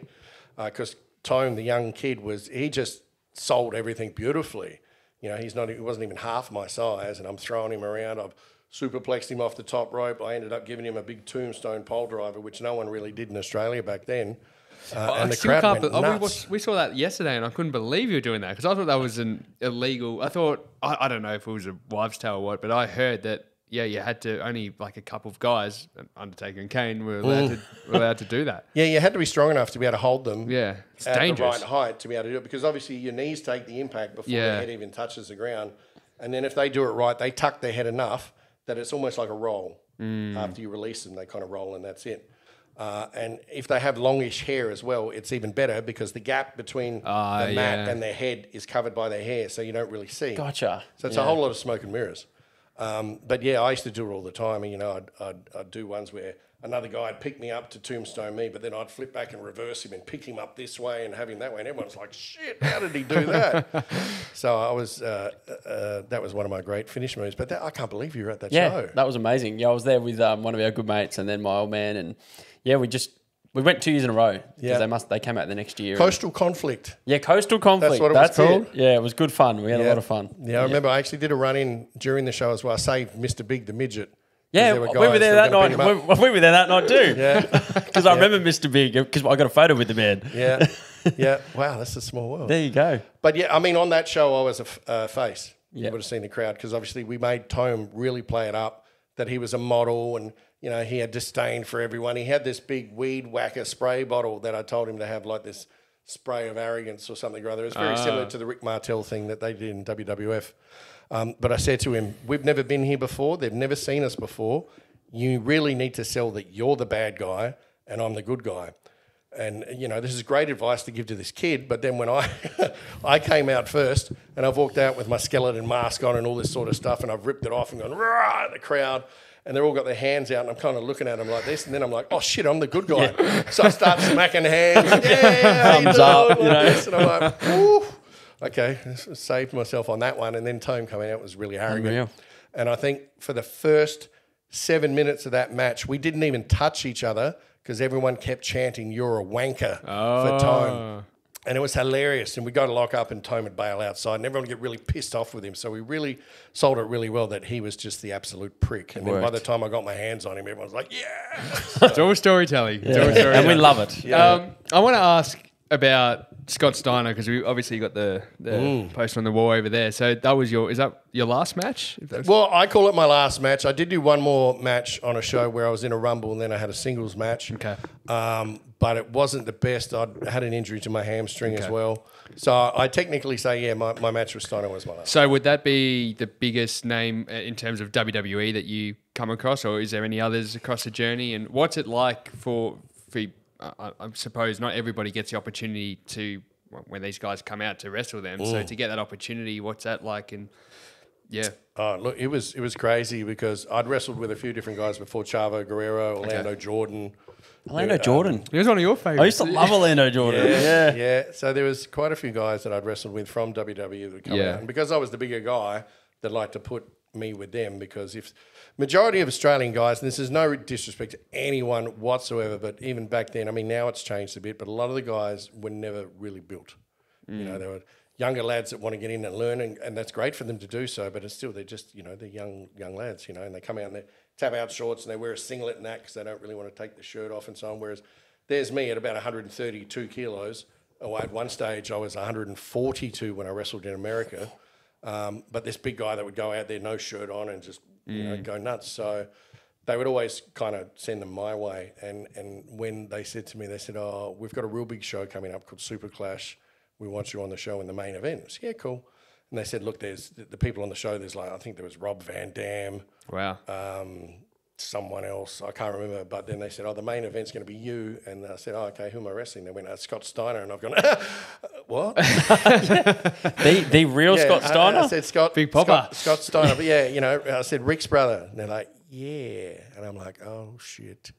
because Tone, the young kid, he just sold everything beautifully. He wasn't even half my size, and I'm throwing him around. I've superplexed him off the top rope. I ended up giving him a big tombstone pole driver, which no one really did in Australia back then. And the crowd went nuts. We saw that yesterday, and I couldn't believe you were doing that because I thought that was an illegal. I thought I don't know if it was a wives' tale or what, but I heard that you had to only like a couple of guys, Undertaker and Kane, were allowed to do that. Yeah, you had to be strong enough to be able to hold them. Yeah, it's at dangerous. the right height to be able to do it because obviously your knees take the impact before the head even touches the ground, and then if they do it right, they tuck their head enough that it's almost like a roll. After you release them, they kind of roll and that's it. And if they have longish hair as well, it's even better because the gap between the mat and their head is covered by their hair, so you don't really see. Gotcha. So it's a whole lot of smoke and mirrors. But yeah, I used to do it all the time. And, I'd do ones where another guy would pick me up to tombstone me, but then I'd flip back and reverse him and pick him up this way and have him that way. And everyone's like, shit, how did he do that? So I was, that was one of my great finish moves. But I can't believe you were at that show. That was amazing. Yeah, I was there with one of our good mates and then my old man. And yeah, we went 2 years in a row because they came out the next year. Coastal Conflict. Yeah, Coastal Conflict. That's what it was called? Yeah, it was good fun. We had a lot of fun. Yeah, I remember I actually did a run-in during the show as well. I saved Mr. Big the Midget. Yeah, we were there that night. We were there that night too. Yeah. Because I remember Mr. Big because I got a photo with the man. Yeah. Yeah. Wow, that's a small world. There you go. But yeah, I mean, on that show, I was a face. You Yep. would have seen the crowd because obviously we made Tome really play it up that he was a model and, he had disdain for everyone. He had this big weed whacker spray bottle that I told him to have like this spray of arrogance or something or other. It was very similar to the Rick Martel thing that they did in WWF. But I said to him, we've never been here before. They've never seen us before. You really need to sell that you're the bad guy and I'm the good guy. And, this is great advice to give to this kid. But then when I came out first and I've walked out with my skeleton mask on and all this sort of stuff and I've ripped it off and gone, rah, at the crowd. And they're all got their hands out and I'm kind of looking at them like this. And then I'm like, oh, shit, I'm the good guy. Yeah. So I start smacking hands. Thumbs up. This. And I'm like, ooh. Okay, saved myself on that one. And then Tome coming out was really arrogant. Unreal. And I think for the first 7 minutes of that match, we didn't even touch each other because everyone kept chanting, you're a wanker for Tome. And it was hilarious. And we go to lock up and Tome would bail outside and everyone would get really pissed off with him. So we really sold it really well that he was just the absolute prick. And then by the time I got my hands on him, everyone was like, yeah. It's all storytelling. It's all storytelling. And we love it. Yeah. I want to ask about Scott Steiner because we obviously got the poster on the wall over there. So that was is that your last match? Well, I call it my last match. I did do one more match on a show where I was in a rumble and then I had a singles match. Okay. But it wasn't the best. I had an injury to my hamstring as well. So I technically say, yeah, my match with Steiner was my last. So would that be the biggest name in terms of WWE that you come across, or is there any others across the journey? And what's it like for I suppose not everybody gets the opportunity to, when these guys come out, to wrestle them. So to get that opportunity, what's that like? And yeah. Oh, look, it was crazy because I'd wrestled with a few different guys before: Chavo Guerrero, Orlando Jordan. Orlando Jordan. He was one of your favourites. I used to love Orlando Jordan. Yeah. So there was quite a few guys that I'd wrestled with from WWE that would come out. And because I was the bigger guy, they'd like to put me with them, because if majority of Australian guys, and this is no disrespect to anyone whatsoever, but even back then, I mean, now it's changed a bit, but a lot of the guys were never really built. You know, they were younger lads that want to get in and learn, and that's great for them to do so, but it's still, they're just, they're young lads, and they come out and they tap out shorts and they wear a singlet and that because they don't really want to take the shirt off and so on, whereas there's me at about 132 kilos. Oh, at one stage I was 142 when I wrestled in America, but this big guy that would go out there no shirt on and just go nuts. So they would always kind of send them my way, and when they said to me, they said, oh, we've got a real big show coming up called Super Clash. We want you on the show in the main event. I said, yeah, cool. And they said, look, there's the people on the show. There's I think there was Rob Van Dam. Wow. Someone else, I can't remember. But then they said, oh, the main event's going to be you. And I said, oh, okay, who am I wrestling? They went, Scott Steiner. And I've gone, what? the real Scott Steiner? I said, Scott. Big Popper. Scott Steiner. But yeah, I said, Rick's brother. And they're like, yeah. And I'm like, oh, shit.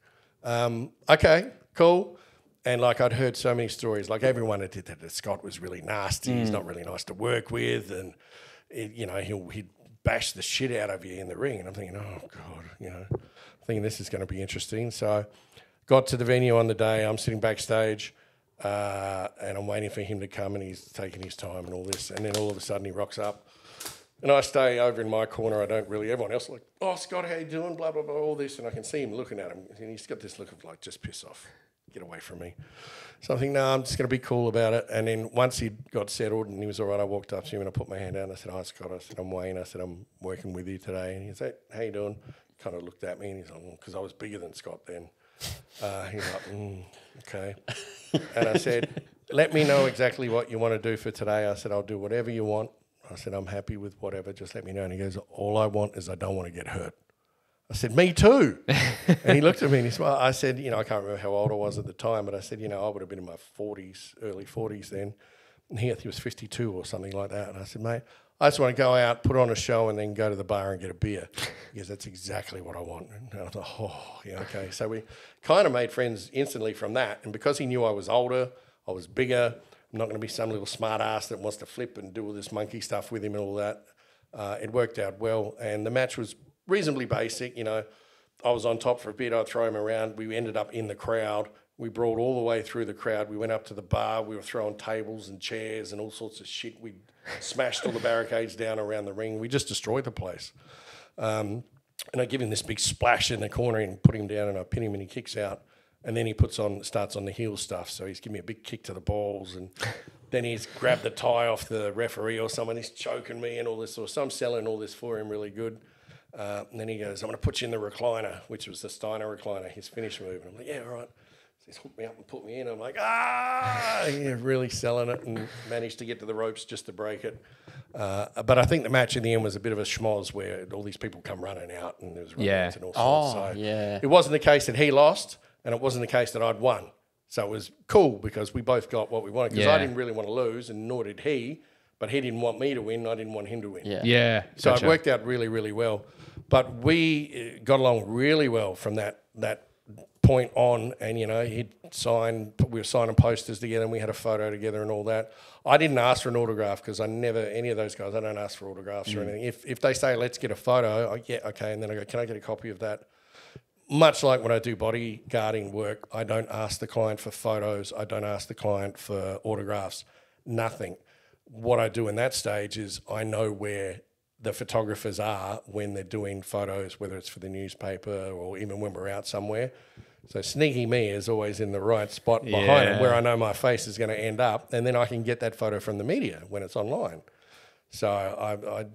Okay, cool. And I'd heard so many stories, everyone had did that Scott was really nasty. He's not really nice to work with, and he'd bash the shit out of you in the ring. And I'm thinking, oh God, thinking this is going to be interesting. So, got to the venue on the day. I'm sitting backstage, and I'm waiting for him to come, and he's taking his time and all this. And then all of a sudden he rocks up, and I stay over in my corner. I don't really. Everyone else oh Scott, how you doing? Blah blah blah, all this, and I can see him looking at him, and he's got this look of just piss off. Get away from me. So I think, no, I'm just going to be cool about it. And then once he got settled and he was all right, I walked up to him and I put my hand out and I said, hi, Scott. I said, I'm Wayne. I said, I'm working with you today. And he said, how you doing? He kind of looked at me and he's like, because I was bigger than Scott then. He's like, okay. And I said, let me know exactly what you want to do for today. I said, I'll do whatever you want. I said, I'm happy with whatever. Just let me know. And he goes, all I want is I don't want to get hurt. I said, me too. And he looked at me and he smiled. I said, I can't remember how old I was at the time, but I said, I would have been in my 40s, early 40s then. And he was 52 or something like that. And I said, mate, I just want to go out, put on a show, and then go to the bar and get a beer. He goes, that's exactly what I want. And I thought, oh, yeah, okay. So we kind of made friends instantly from that. And because he knew I was older, I was bigger, I'm not going to be some little smart ass that wants to flip and do all this monkey stuff with him and all that. It worked out well. And the match was reasonably basic, I was on top for a bit. I'd throw him around. We ended up in the crowd. We brawled all the way through the crowd. We went up to the bar. We were throwing tables and chairs and all sorts of shit. We smashed all the barricades down around the ring. We just destroyed the place. And I give him this big splash in the corner and put him down, and I pin him and he kicks out. And then he starts on the heel stuff. So he's giving me a big kick to the balls, and then he's grabbed the tie off the referee or someone. He's choking me and all this sort of. So I'm selling all this for him really good. And then he goes, I'm going to put you in the recliner, which was the Steiner recliner, his finish move. And I'm like, yeah, all right. So he's hooked me up and put me in. I'm like, yeah, really selling it, and managed to get to the ropes just to break it. But I think the match in the end was a bit of a schmoz where all these people come running out and there was run-ins and all sorts. So it wasn't the case that he lost, and it wasn't the case that I'd won. So it was cool because we both got what we wanted, because I didn't really want to lose, and nor did he. But he didn't want me to win. I didn't want him to win. Yeah. So gotcha. It worked out really, really well. But we got along really well from that point on. And, we were signing posters together and we had a photo together and all that. I didn't ask for an autograph because any of those guys, I don't ask for autographs or anything. If they say, let's get a photo, yeah, okay. And then I go, can I get a copy of that? much like when I do bodyguarding work, I don't ask the client for photos. I don't ask the client for autographs, nothing. What I do in that stage is I know where the photographers are when they're doing photos, whether it's for the newspaper or even when we're out somewhere. So sneaky me is always in the right spot behind them where I know my face is going to end up, and then I can get that photo from the media when it's online. So I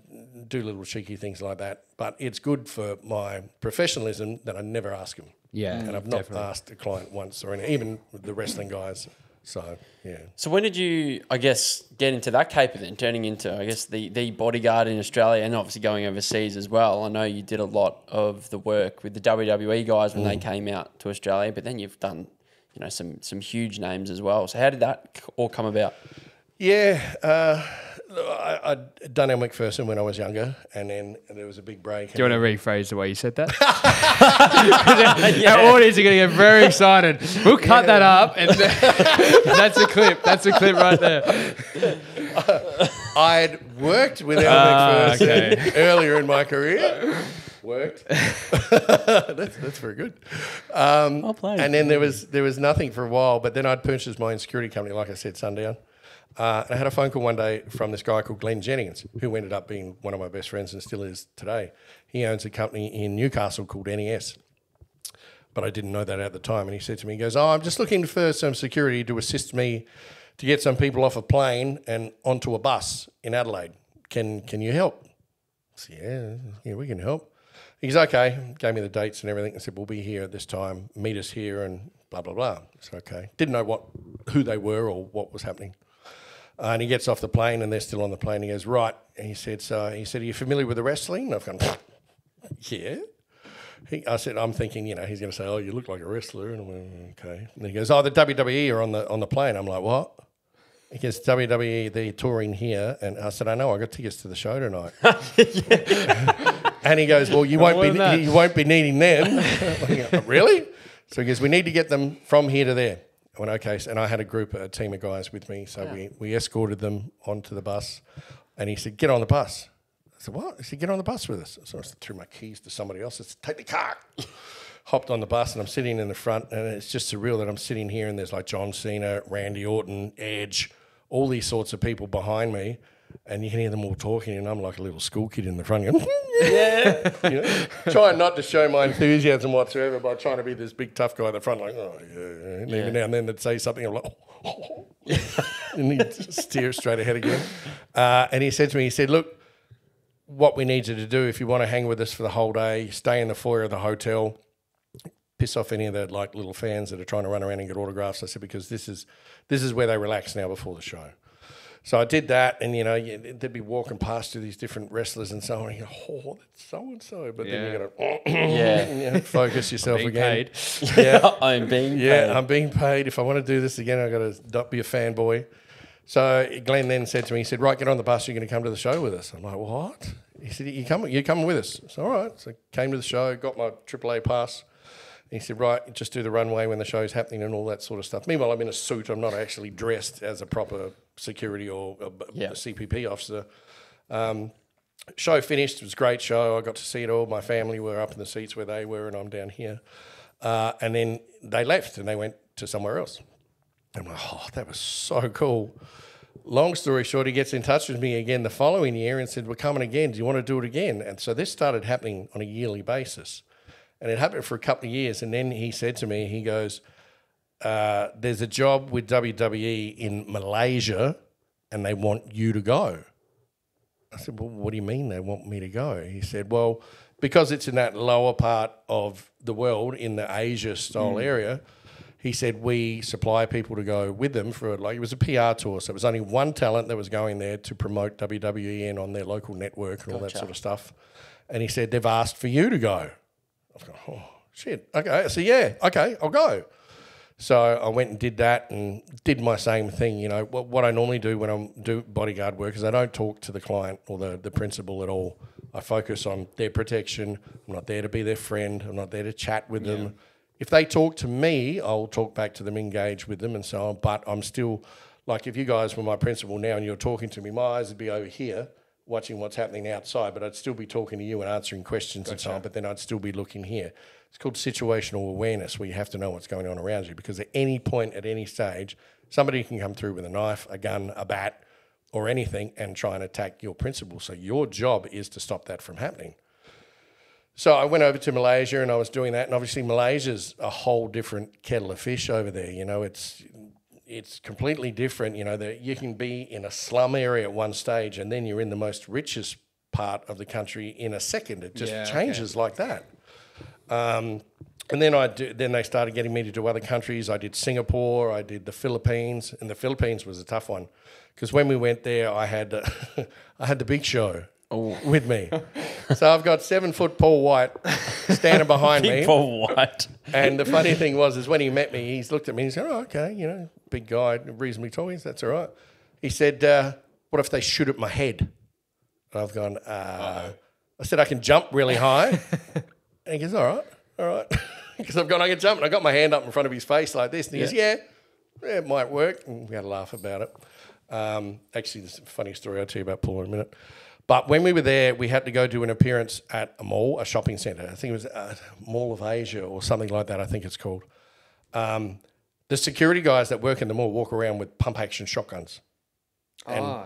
do little cheeky things like that. But it's good for my professionalism that I never ask them. Yeah, and I've not asked a client once or any, even with the wrestling guys. So, yeah. So when did you, I guess, get into that caper then, turning into, I guess, the bodyguard in Australia and obviously going overseas as well? I know you did a lot of the work with the WWE guys when they came out to Australia, but then you've done, you know, some huge names as well. So how did that all come about? Yeah, I'd done Elle Macpherson when I was younger, and then there was a big break. Do you want to rephrase the way you said that? Our audience are going to get very excited. We'll cut that up, and that's a clip. That's a clip right there. I'd worked with Elle Macpherson earlier in my career. Worked. That's very good. Well played. And then there was nothing for a while, but then I'd purchased my own security company, like I said, Sundown. And I had a phone call one day from this guy called Glenn Jennings, who ended up being one of my best friends and still is today. He owns a company in Newcastle called NES, but I didn't know that at the time. And he said to me, he goes, I'm just looking for some security to assist me to get some people off a plane and onto a bus in Adelaide. Can you help? I said, yeah, we can help. He's okay, gave me the dates and everything and said, we'll be here at this time, meet us here and blah, blah, blah. It's okay. Didn't know who they were or what was happening. And he gets off the plane and they're still on the plane. He goes, right. And he said, are you familiar with the wrestling? And I've gone, yeah. I said, I'm thinking, he's going to say, oh, you look like a wrestler. And I went, okay. And he goes, the WWE are on the plane. I'm like, what? He goes, WWE, they're touring here. And I said, I know, I got tickets to the show tonight. And he goes, well, you won't be needing them. I go, really? So he goes, we need to get them from here to there. I went, okay, and I had a team of guys with me, so we escorted them onto the bus, and he said, get on the bus. I said, what? He said, get on the bus with us. So I threw my keys to somebody else. I said, take the car. Hopped on the bus, and I'm sitting in the front, and it's just surreal that I'm sitting here, and there's like John Cena, Randy Orton, Edge, all these sorts of people behind me, and you can hear them all talking, and I'm like a little school kid in the front going, yeah. Trying not to show my enthusiasm whatsoever by trying to be this big tough guy at the front, like, oh, yeah. And even now and then they'd say something, I'm like, oh. And he'd steer straight ahead again. And he said to me, he said, look, what we need you to do, if you want to hang with us for the whole day, stay in the foyer of the hotel, piss off any of the like little fans that are trying to run around and get autographs. I said, because this is where they relax now before the show. So I did that, and they'd be walking past to these different wrestlers and so on. And you go, oh, that's so and so, but then you got to focus yourself again. Paid. Yeah, I'm being paid. Yeah, I'm being paid. If I want to do this again, I've got to not be a fanboy. So Glenn then said to me, he said, right, get on the bus. You're going to come to the show with us. I'm like, what? He said, you're coming with us. So all right. So I came to the show, got my AAA pass. He said, right, just do the runway when the show's happening and all that sort of stuff. Meanwhile, I'm in a suit. I'm not actually dressed as a proper security or a CPP officer. Show finished. It was a great show. I got to see it all. My family were up in the seats where they were and I'm down here. And then they left and they went to somewhere else. And I'm like, oh, that was so cool. Long story short, he gets in touch with me again the following year and said, we're coming again. Do you want to do it again? And so this started happening on a yearly basis. And it happened for a couple of years. And then he said to me, he goes, there's a job with WWE in Malaysia and they want you to go. I said, well, what do you mean they want me to go? He said, well, because it's in that lower part of the world, in the Asia-style area, he said we supply people to go with them for, like, it was a PR tour. So it was only one talent that was going there to promote WWE and on their local network and all that sort of stuff. And he said, they've asked for you to go. I was going, oh, shit. Okay. I said, yeah, okay, I'll go. So I went and did that and did my same thing. You know, what I normally do when I do bodyguard work is I don't talk to the client or the principal at all. I focus on their protection. I'm not there to be their friend. I'm not there to chat with them. If they talk to me, I'll talk back to them, engage with them and so on. But I'm still, like if you guys were my principal now and you're talking to me, my eyes would be over here watching what's happening outside, but I'd still be talking to you and answering questions and so on, but then I'd still be looking here. It's called situational awareness, where you have to know what's going on around you, because at any point, at any stage, somebody can come through with a knife, a gun, a bat, or anything and try and attack your principal. So your job is to stop that from happening. So I went over to Malaysia and I was doing that, and obviously Malaysia's a whole different kettle of fish over there. You know, it's completely different. You know, that you can be in a slum area at one stage and then you're in the most richest part of the country in a second. It just changes like that. And then then they started getting me to do other countries. I did Singapore, I did the Philippines, and the Philippines was a tough one because when we went there, I had the Big Show with me. So I've got 7 foot Paul White standing behind me. Paul White. And the funny thing was when he met me, he's looked at me and he said, "Oh, okay, you know, big guy, reasonably tall. That's all right." He said, "What if they shoot at my head?" And I've gone, I said, "I can jump really high." And he goes, all right. Because I've gone, I can jump. And I got my hand up in front of his face like this. And he goes, yeah, it might work. And we had a laugh about it. Actually, there's a funny story I'll tell you about Paul in a minute. But when we were there, we had to go do an appearance at a mall, a shopping centre. I think it was Mall of Asia or something like that, I think it's called. The security guys that work in the mall walk around with pump-action shotguns. And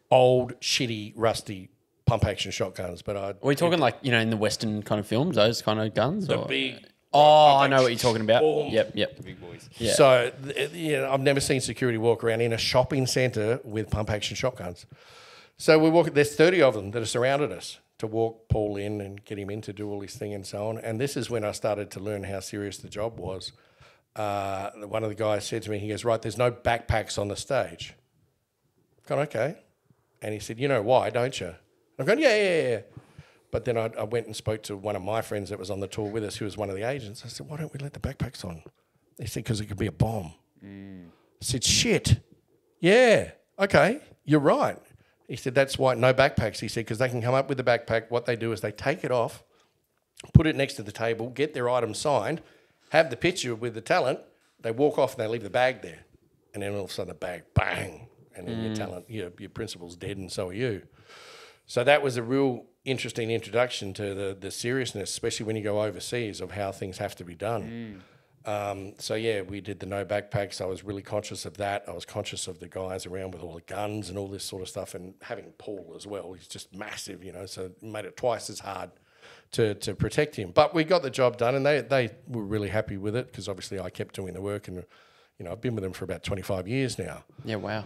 old, shitty, rusty pump-action shotguns. But are we talking like, you know, in the Western kind of films, those kind of guns? The big... Oh, I know what you're talking about. Boom. Yep. The big boys. Yeah. So, you know, I've never seen security walk around in a shopping centre with pump-action shotguns. So we walk. There's 30 of them that have surrounded us to walk Paul in and get him in to do all this thing and so on. And this is when I started to learn how serious the job was. One of the guys said to me, he goes, right, there's no backpacks on the stage. I've gone, okay. And he said, you know why, don't you? I've gone, yeah. But then I went and spoke to one of my friends that was on the tour with us, who was one of the agents. I said, why don't we let the backpacks on? They said, because it could be a bomb. I said, shit. Yeah, okay, you're right. He said, that's why, no backpacks. He said, because they can come up with the backpack. What they do is they take it off, put it next to the table, get their item signed, have the picture with the talent, they walk off and they leave the bag there. And then all of a sudden the bag, bang, and then your talent, your principal's dead and so are you. So that was a real interesting introduction to the seriousness, especially when you go overseas, of how things have to be done. So, yeah, we did the no backpacks. I was really conscious of that. I was conscious of the guys around with all the guns and all this sort of stuff, and having Paul as well. He's just massive, you know, so it made it twice as hard to protect him. But we got the job done, and they were really happy with it because obviously I kept doing the work, and, you know, I've been with them for about 25 years now. Yeah, wow.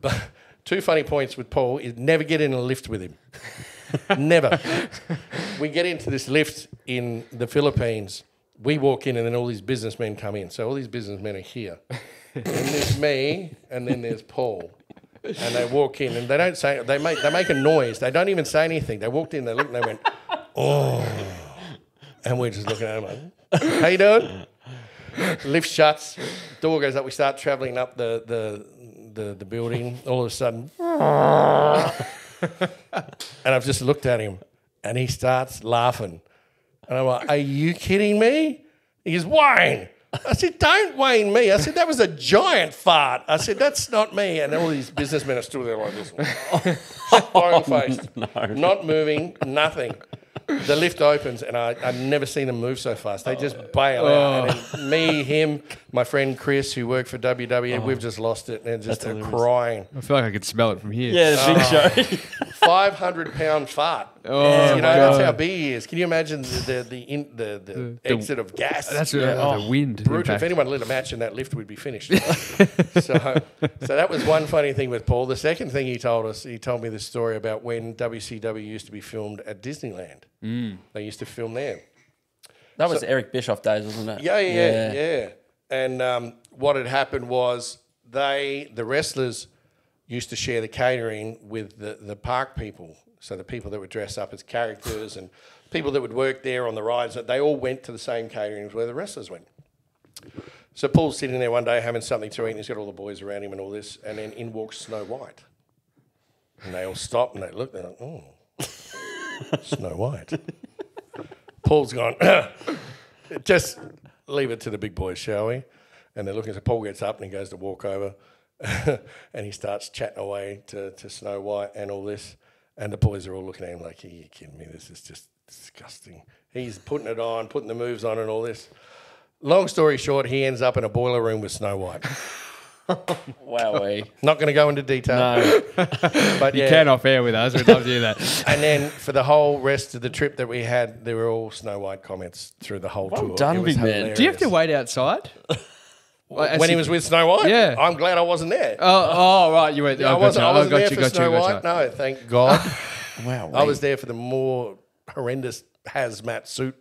But 2 funny points with Paul is never get in a lift with him. Never. We get into this lift in the Philippines. We walk in and then all these businessmen come in. So all these businessmen are here. And there's me and then there's Paul. And they walk in and they don't say, they make a noise. They don't even say anything. They walked in, they looked and they went, oh. And we're just looking at them like, how you doing? Lift shuts, door goes up, we start travelling up the building. All of a sudden, and I've just looked at him and he starts laughing. And I'm like, are you kidding me? He goes, Wayne. I said, don't Wayne me. I said, that was a giant fart. I said, that's not me. And all these businessmen are still there like this. Stone-faced, not moving, nothing. The lift opens and I've never seen them move so fast. They just bail out. And then me, him, my friend Chris, who worked for WWE, we've just lost it and just crying. I feel like I could smell it from here. Yeah, the big show. 500-pound fart. Oh, you know, that's how big he is. Can you imagine the exit of gas? That's the wind. Brutal. If anyone lit a match in that lift, we'd be finished. So that was one funny thing with Paul. The second thing he told me this story about when WCW used to be filmed at Disneyland. They used to film there. That was Eric Bischoff days, wasn't it? Yeah. And what had happened was the wrestlers used to share the catering with the park people. So the people that would dress up as characters and people that would work there on the rides, they all went to the same catering where the wrestlers went. So Paul's sitting there one day having something to eat and he's got all the boys around him and all this, and then in walks Snow White. And they all stop and they look, they're like, oh, Snow White. Paul's gone, just leave it to the big boys, shall we? And they're looking, so Paul gets up and he goes to walk over and he starts chatting away to Snow White and all this. And the boys are all looking at him like, are you kidding me? This is just disgusting. He's putting it on, putting the moves on and all this. Long story short, he ends up in a boiler room with Snow White. Wowee. Not going to go into detail. No. But You can off air with us. We'd love to hear that. And then for the whole rest of the trip that we had, there were all Snow White comments through the whole tour. done, It was big man. hilarious. Do you have to wait outside? When he was with Snow White? Yeah. I'm glad I wasn't there. Oh, right. You went. I wasn't there for Snow White. No, thank God. Wow. I was there for the more horrendous hazmat suit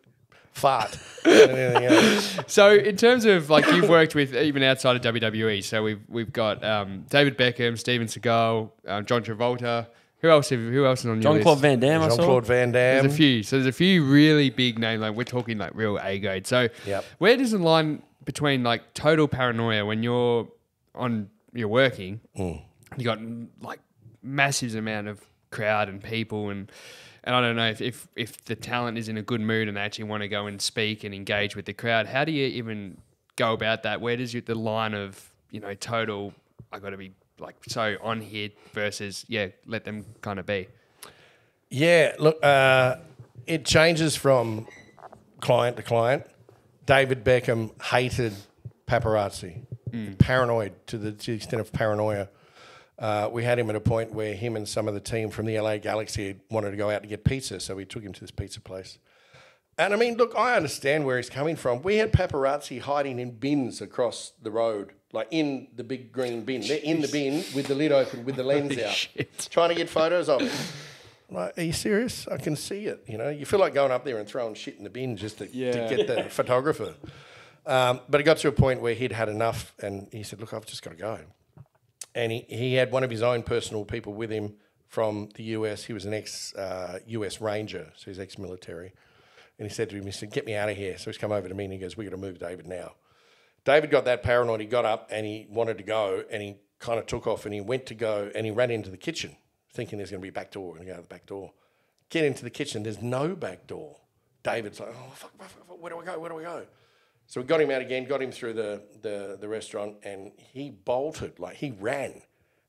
fart than anything else. So in terms of like you've worked with even outside of WWE, so we've got David Beckham, Steven Seagal, John Travolta. Who else is on your list? Jean-Claude Van Damme, I saw. Jean-Claude Van Damme. There's a few. So there's a few really big names. Like we're talking like real A grade. So where does the line between like total paranoia when you're working, you got like massive amount of crowd and people and I don't know if the talent is in a good mood and they actually want to go and speak and engage with the crowd. How do you even go about that? Where does the line of, total, I got to be like so on here versus, let them kind of be? Yeah, look, it changes from client to client. David Beckham hated paparazzi, paranoid to the extent of paranoia. We had him at a point where him and some of the team from the LA Galaxy wanted to go out to get pizza, so we took him to this pizza place. And I mean, look, I understand where he's coming from. We had paparazzi hiding in bins across the road, like in the big green bin. They're in the bin with the lid open, with the lens out, trying to get photos of it. I'm like, are you serious? I can see it. You feel like going up there and throwing shit in the bin just to get the photographer. But it got to a point where he'd had enough, and he said, look, I've just got to go. And he had one of his own personal people with him from the US. He was an ex-US Ranger, so he's ex-military. And he said to him, get me out of here. So he's come over to me and he goes, we've got to move David now. David got that paranoid. He got up and he wanted to go and he kind of took off and he went to go and he ran into the kitchen thinking there's going to be a back door. We're going to go to the back door. Get into the kitchen. There's no back door. David's like, oh, fuck, where do I go? So we got him out again, got him through the restaurant, and he bolted, like he ran.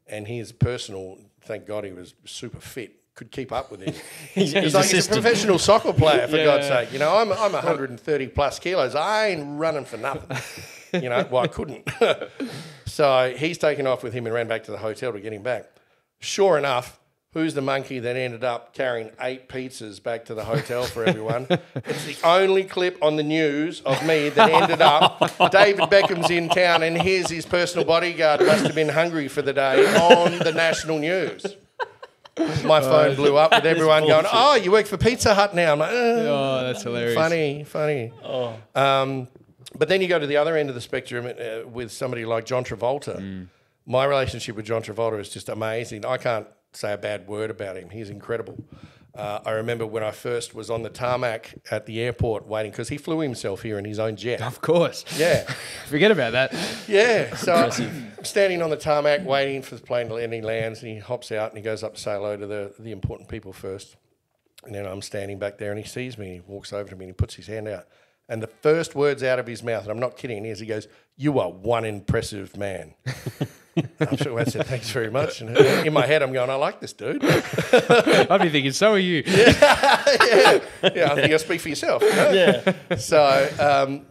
And his personal, thank God he was super fit, could keep up with him. He's a professional soccer player, for God's sake. I'm 130 plus kilos. I ain't running for nothing. Well, I couldn't. So he's taken off with him and ran back to the hotel to get him back. Sure enough, who's the monkey that ended up carrying 8 pizzas back to the hotel for everyone? It's the only clip on the news of me that ended up, David Beckham's in town and here's his personal bodyguard, must have been hungry for the day, on the national news. My phone blew up with everyone going, oh, you work for Pizza Hut now. I'm like, oh, that's hilarious. Funny. Oh. But then you go to the other end of the spectrum with somebody like John Travolta. My relationship with John Travolta is just amazing. I can't say a bad word about him. He's incredible. I remember when I first was on the tarmac at the airport waiting, because he flew himself here in his own jet. Of course. Yeah. Forget about that. Yeah. So I'm standing on the tarmac waiting for the plane to land, and he lands and he hops out and he goes up to say hello to the important people first. And then I'm standing back there and he sees me and he walks over to me and he puts his hand out. And the first words out of his mouth, and I'm not kidding, is he goes, "You are one impressive man." I'm sure I said, "Thanks very much." And in my head, I'm going, "I like this dude." I'd be thinking, so are you. Yeah. I think you'll speak for yourself. Yeah. So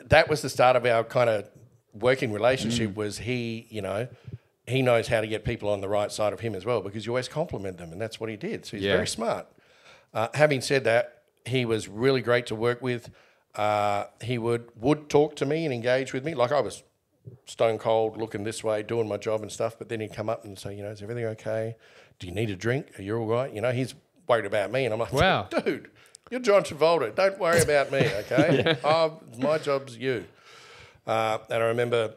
that was the start of our kind of working relationship. Was he knows how to get people on the right side of him as well, because you always compliment them, and that's what he did. So he's very smart. Having said that, he was really great to work with. He would talk to me and engage with me. Like, I was stone cold, looking this way, doing my job and stuff, but then he'd come up and say, is everything okay? Do you need a drink? Are you all right? He's worried about me. And I'm like, wow, dude, you're John Travolta. Don't worry about me, okay? My job's you. And I remember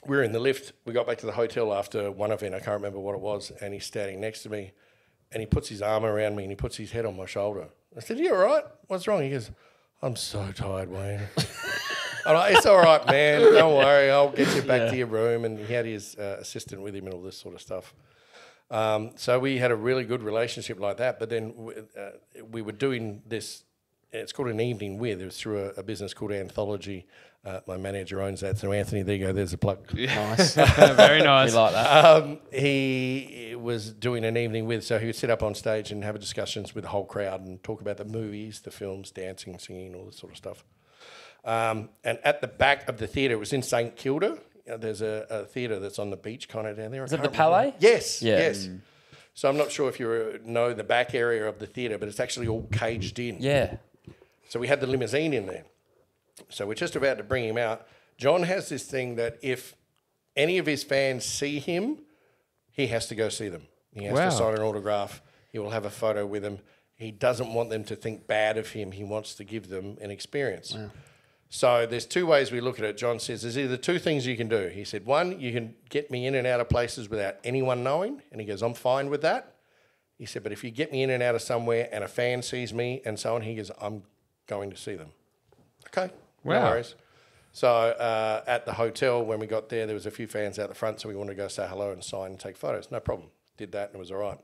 we were in the lift. We got back to the hotel after one event. I can't remember what it was. And he's standing next to me and he puts his arm around me and he puts his head on my shoulder. I said, "You all right? What's wrong?" He goes, "I'm so tired, Wayne." I'm like, "It's all right, man. Don't worry. I'll get you back to your room." And he had his assistant with him and all this sort of stuff. So we had a really good relationship like that. But then we were doing this, it's called an evening with. It was through a business called Anthology. My manager owns that. So Anthony, there you go. There's a plug. Nice. Very nice. We like that. He was doing an evening with, so he would sit up on stage and have discussions with the whole crowd and talk about the movies, the films, dancing, singing, all this sort of stuff. And at the back of the theatre, it was in St Kilda. There's a theatre that's on the beach kind of down there. Is it the Palais? Yes, Yeah. yes. So I'm not sure if you know the back area of the theatre, but it's actually all caged in. Yeah. So we had the limousine in there. So we're just about to bring him out. John has this thing that if any of his fans see him, he has to go see them. He has to sign an autograph. He will have a photo with them. He doesn't want them to think bad of him. He wants to give them an experience. Wow. So there's two ways we look at it. John says there's either two things you can do. He said, one, you can get me in and out of places without anyone knowing. And he goes, I'm fine with that. He said, but if you get me in and out of somewhere and a fan sees me and so on, he goes, I'm going to see them. Okay, no worries. So at the hotel, when we got there, there was a few fans out the front, so we wanted to go say hello and sign and take photos. No problem. Did that and it was all right.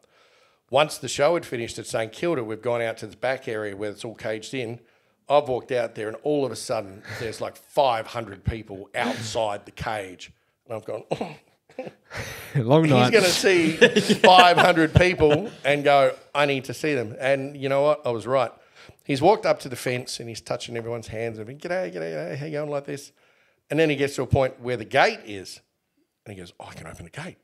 Once the show had finished at St Kilda, we've gone out to the back area where it's all caged in. I've walked out there and all of a sudden there's like 500 people outside the cage. And I've gone, Long night. He's going to see 500 people and go, I need to see them. And you know what? I was right. He's walked up to the fence and he's touching everyone's hands and g'day, g'day, g'day, how you going like this? And then he gets to a point where the gate is and he goes, I can open the gate.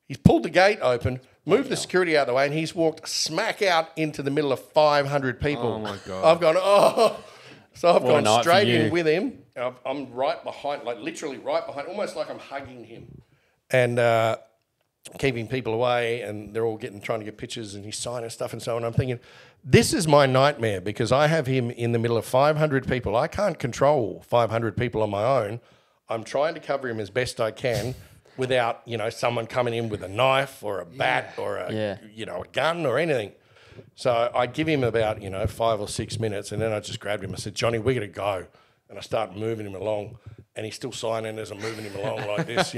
He's pulled the gate open, moved the security out of the way, and he's walked smack out into the middle of 500 people. Oh, my God. I've gone, oh. So I've What a gone night straight for you. in with him. I'm right behind, like literally right behind, almost like I'm hugging him. And keeping people away, and they're all trying to get pictures, and he's signing stuff and so on. I'm thinking, this is my nightmare because I have him in the middle of 500 people. I can't control 500 people on my own. I'm trying to cover him as best I can without, someone coming in with a knife or a bat or a gun or anything. So I give him about, 5 or 6 minutes, and then I just grabbed him. I said, Johnny, we're going to go. And I start moving him along, and he's still signing as I'm moving him along like this,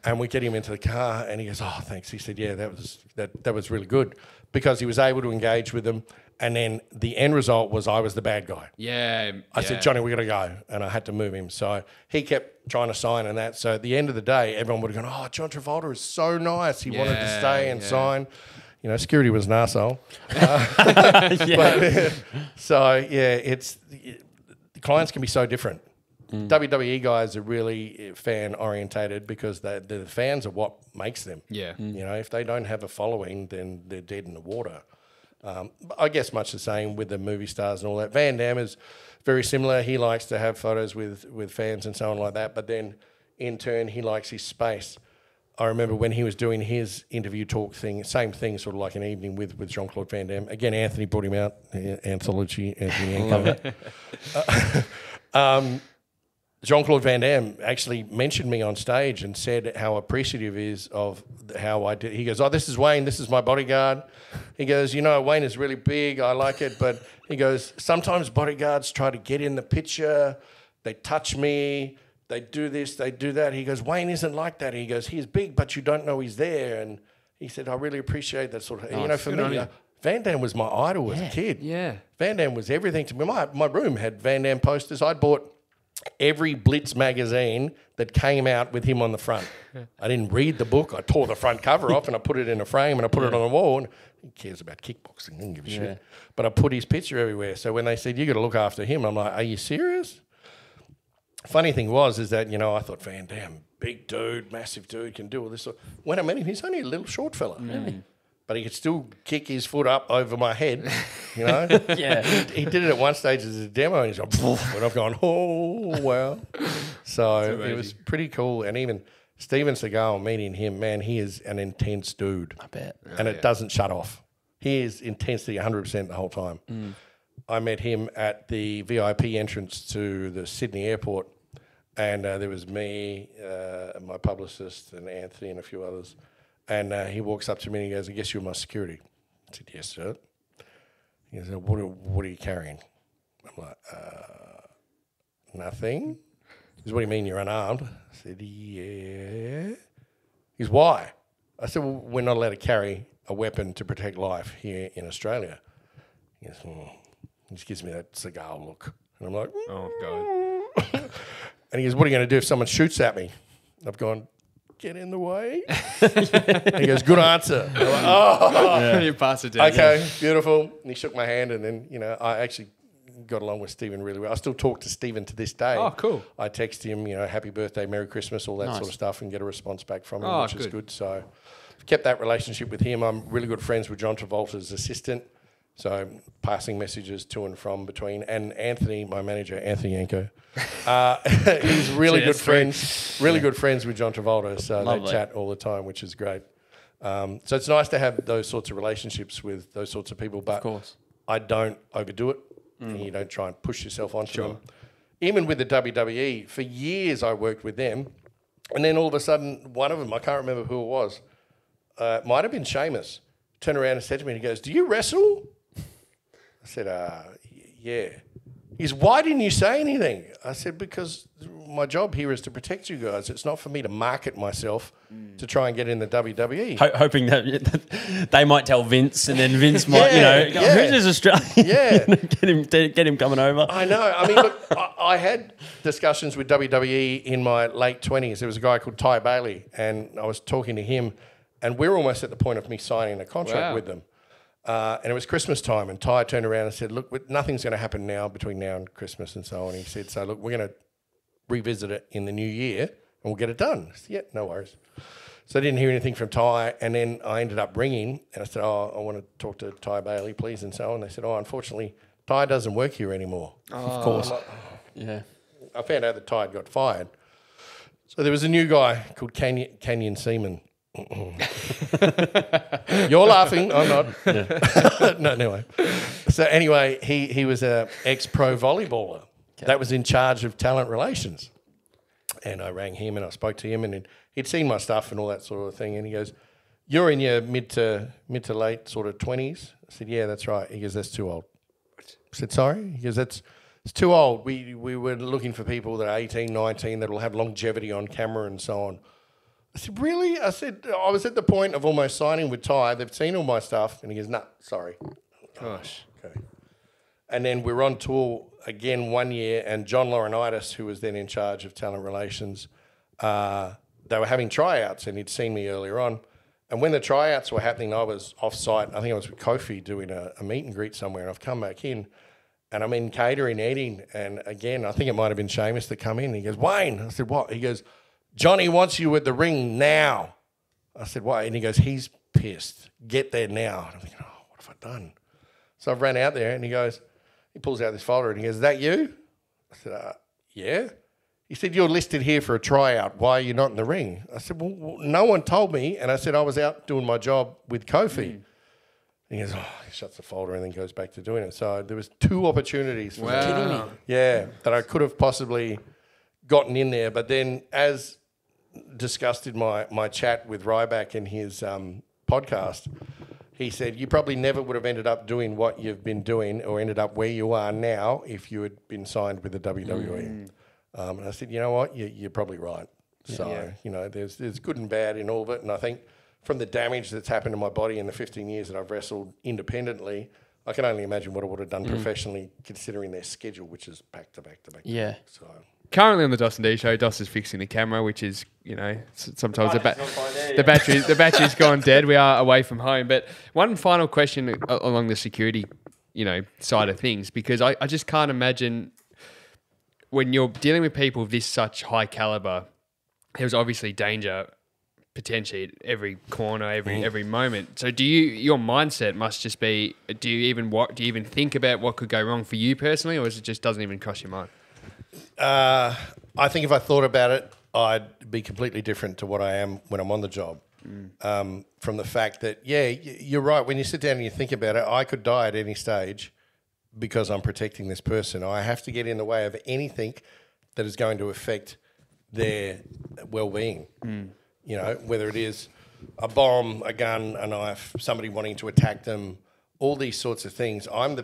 And we get him into the car, and he goes, oh, thanks. He said, yeah, that was really good because he was able to engage with them. And then the end result was I was the bad guy. Yeah. I said, Johnny, we got to go. And I had to move him. So he kept trying to sign and that. So at the end of the day, everyone would have gone, oh, John Travolta is so nice. He wanted to stay and sign. Security was an arsehole. The clients can be so different. WWE guys are really fan-orientated because the fans are what makes them. Yeah. If they don't have a following, then they're dead in the water. I guess much the same with the movie stars and all that. Van Damme is very similar. He likes to have photos with fans and so on like that, but then in turn he likes his space. I remember when he was doing his interview talk thing, same thing, sort of like an evening with Jean-Claude Van Damme. Again, Anthony brought him out, anthology, Anthony cover. Jean-Claude Van Damme actually mentioned me on stage and said how appreciative he is of how I did. He goes, oh, this is Wayne, this is my bodyguard. He goes, Wayne is really big, I like it, but he goes, sometimes bodyguards try to get in the picture, they touch me, they do this, they do that. He goes, Wayne isn't like that. He goes, he's big, but you don't know he's there. And he said, I really appreciate that sort of thing. Nice. For Good on me, you. Van Damme was my idol as a kid. Yeah. Van Damme was everything to me. My room had Van Damme posters. I bought every Blitz magazine that came out with him on the front. I didn't read the book. I tore the front cover off and I put it in a frame and I put it on the wall. And who cares about kickboxing? He didn't give a shit. But I put his picture everywhere. So when they said, you got to look after him, I'm like, are you serious? Funny thing is that, I thought Van Damme, big dude, massive dude, can do all this. When I met him, he's only a little short fella. But he could still kick his foot up over my head, Yeah. He did it at one stage as a demo, and he's like, poof, and I've gone, oh, wow. So it was pretty cool. And even Steven Seagal, meeting him, man, he is an intense dude. I bet. And it doesn't shut off. He is intensity 100% the whole time. I met him at the VIP entrance to the Sydney airport, and there was me, my publicist, and Anthony, and a few others. And he walks up to me and he goes, I guess you're my security. I said, yes, sir. He goes, what are you carrying? I'm like, nothing. He goes, what do you mean you're unarmed? I said, yeah. He goes, why? I said, well, we're not allowed to carry a weapon to protect life here in Australia. He goes, he just gives me that Seagal look. And I'm like, Oh, God. And he goes, what are you going to do if someone shoots at me? I've gone, get in the way. And he goes, good answer. And I'm like, oh. You pass it down. Okay, beautiful. And he shook my hand, and then, you know, I actually got along with Stephen really well. I still talk to Stephen to this day. Oh, cool. I text him, you know, happy birthday, Merry Christmas, all that sort of stuff, and get a response back from him, which is good. So I've kept that relationship with him. I'm really good friends with John Travolta's assistant. So passing messages to and from between. And Anthony, my manager, Anthony Yanko, he's really good friends, good friends with John Travolta. So they chat all the time, which is great. So it's nice to have those sorts of relationships with those sorts of people. But of course, I don't overdo it. And you don't try and push yourself onto them. Even with the WWE, for years I worked with them. And then all of a sudden, one of them, I can't remember who it was, might have been Sheamus, turned around and said to me, and he goes, do you wrestle? I said, yeah. He goes, why didn't you say anything? I said, because my job here is to protect you guys. It's not for me to market myself to try and get in the WWE. Hoping that they might tell Vince, and then Vince might, go, who's this Australian? Yeah. get him coming over. I know. I mean, look, I had discussions with WWE in my late 20s. There was a guy called Ty Bailey, and I was talking to him, and we were almost at the point of me signing a contract with them. And it was Christmas time, and Ty turned around and said, look, nothing's going to happen now between now and Christmas and so on. He said, so look, we're going to revisit it in the new year and we'll get it done. I said, yeah, no worries. So I didn't hear anything from Ty, and then I ended up ringing and I said, I want to talk to Ty Bailey, please, and so on. They said, unfortunately, Ty doesn't work here anymore. Of course. Yeah. I found out that Ty had got fired. So there was a new guy called Canyon Seaman. You're laughing, I'm not. Yeah. No, anyway. So anyway, he was a ex-pro volleyballer that was in charge of talent relations. And I rang him and I spoke to him, and he'd seen my stuff and all that sort of thing. And he goes, you're in your mid to late sort of 20s? I said, yeah, that's right. He goes, that's too old. I said, sorry? He goes, it's too old. We were looking for people that are 18, 19 that will have longevity on camera and so on. I said, really? I said, I was at the point of almost signing with Ty. They've seen all my stuff. And he goes, sorry. Gosh. Okay. And then we were on tour again one year, and John Laurinaitis, who was then in charge of talent relations, they were having tryouts, and he'd seen me earlier on. And when the tryouts were happening, I was off-site. I think I was with Kofi doing a meet and greet somewhere, and I've come back in, and I'm in catering, eating, and again, I think it might have been Sheamus that come in. He goes, Wayne. I said, what? He goes, Johnny wants you at the ring now. I said, why? And he goes, he's pissed. Get there now. And I'm thinking, what have I done? So I ran out there, and he pulls out this folder, and he goes, is that you? I said, yeah. He said, you're listed here for a tryout. Why are you not in the ring? I said, well, no one told me. And I said, I was out doing my job with Kofi. And he goes, he shuts the folder and then goes back to doing it. So there was 2 opportunities for me. Yeah, that I could have possibly gotten in there. But then as discussed in my chat with Ryback in his podcast, he said, you probably never would have ended up doing what you've been doing or ended up where you are now if you had been signed with the WWE. And I said, you know what, you're probably right. So, there's good and bad in all of it. And I think from the damage that's happened to my body in the 15 years that I've wrestled independently, I can only imagine what I would have done professionally considering their schedule, which is back to back to back. Yeah. So currently on the Dos and D show, Dos is fixing the camera, which is, sometimes the battery's gone dead. We are away from home. But one final question along the security, side of things, because I just can't imagine when you're dealing with people of this such high caliber, there's obviously danger potentially at every corner, every moment. So your mindset must just be, do you even think about what could go wrong for you personally, or is it just doesn't even cross your mind? I think if I thought about it, I'd be completely different to what I am when I'm on the job. From the fact that, you're right. When you sit down and you think about it, I could die at any stage because I'm protecting this person. I have to get in the way of anything that is going to affect their well-being. Whether it is a bomb, a gun, a knife, somebody wanting to attack them, all these sorts of things. I'm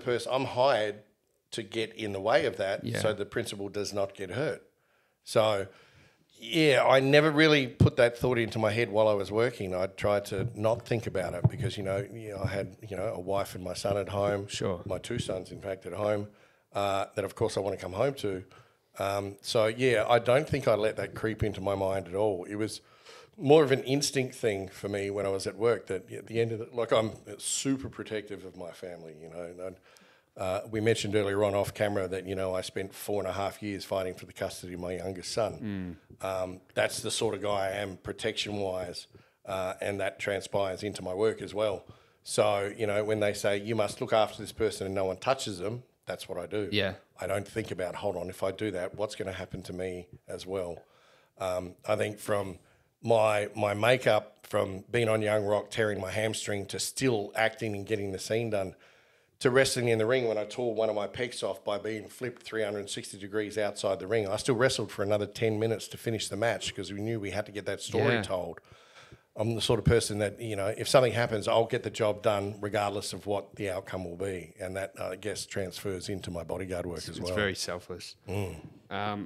hired to get in the way of that so the principal does not get hurt. So, I never really put that thought into my head while I was working. I tried to not think about it because, I had, a wife and my son at home. Sure. My 2 sons, in fact, at home, that, of course, I want to come home to. So, yeah, I don't think I let that creep into my mind at all. It was more of an instinct thing for me when I was at work that at the end of it, like I'm super protective of my family, you know. And we mentioned earlier on off camera that, you know, I spent 4.5 years fighting for the custody of my youngest son. That's the sort of guy I am protection-wise, and that transpires into my work as well. So, you know, when they say you must look after this person and no one touches them, that's what I do. Yeah. I don't think about, hold on, if I do that, what's going to happen to me as well? I think from my makeup, from being on Young Rock, tearing my hamstring, to still acting and getting the scene done, to wrestling in the ring when I tore one of my pecs off by being flipped 360 degrees outside the ring. I still wrestled for another 10 minutes to finish the match because we knew we had to get that story told. I'm the sort of person that, you know, if something happens, I'll get the job done regardless of what the outcome will be. And that, I guess, transfers into my bodyguard work as well. It's very selfless. Okay.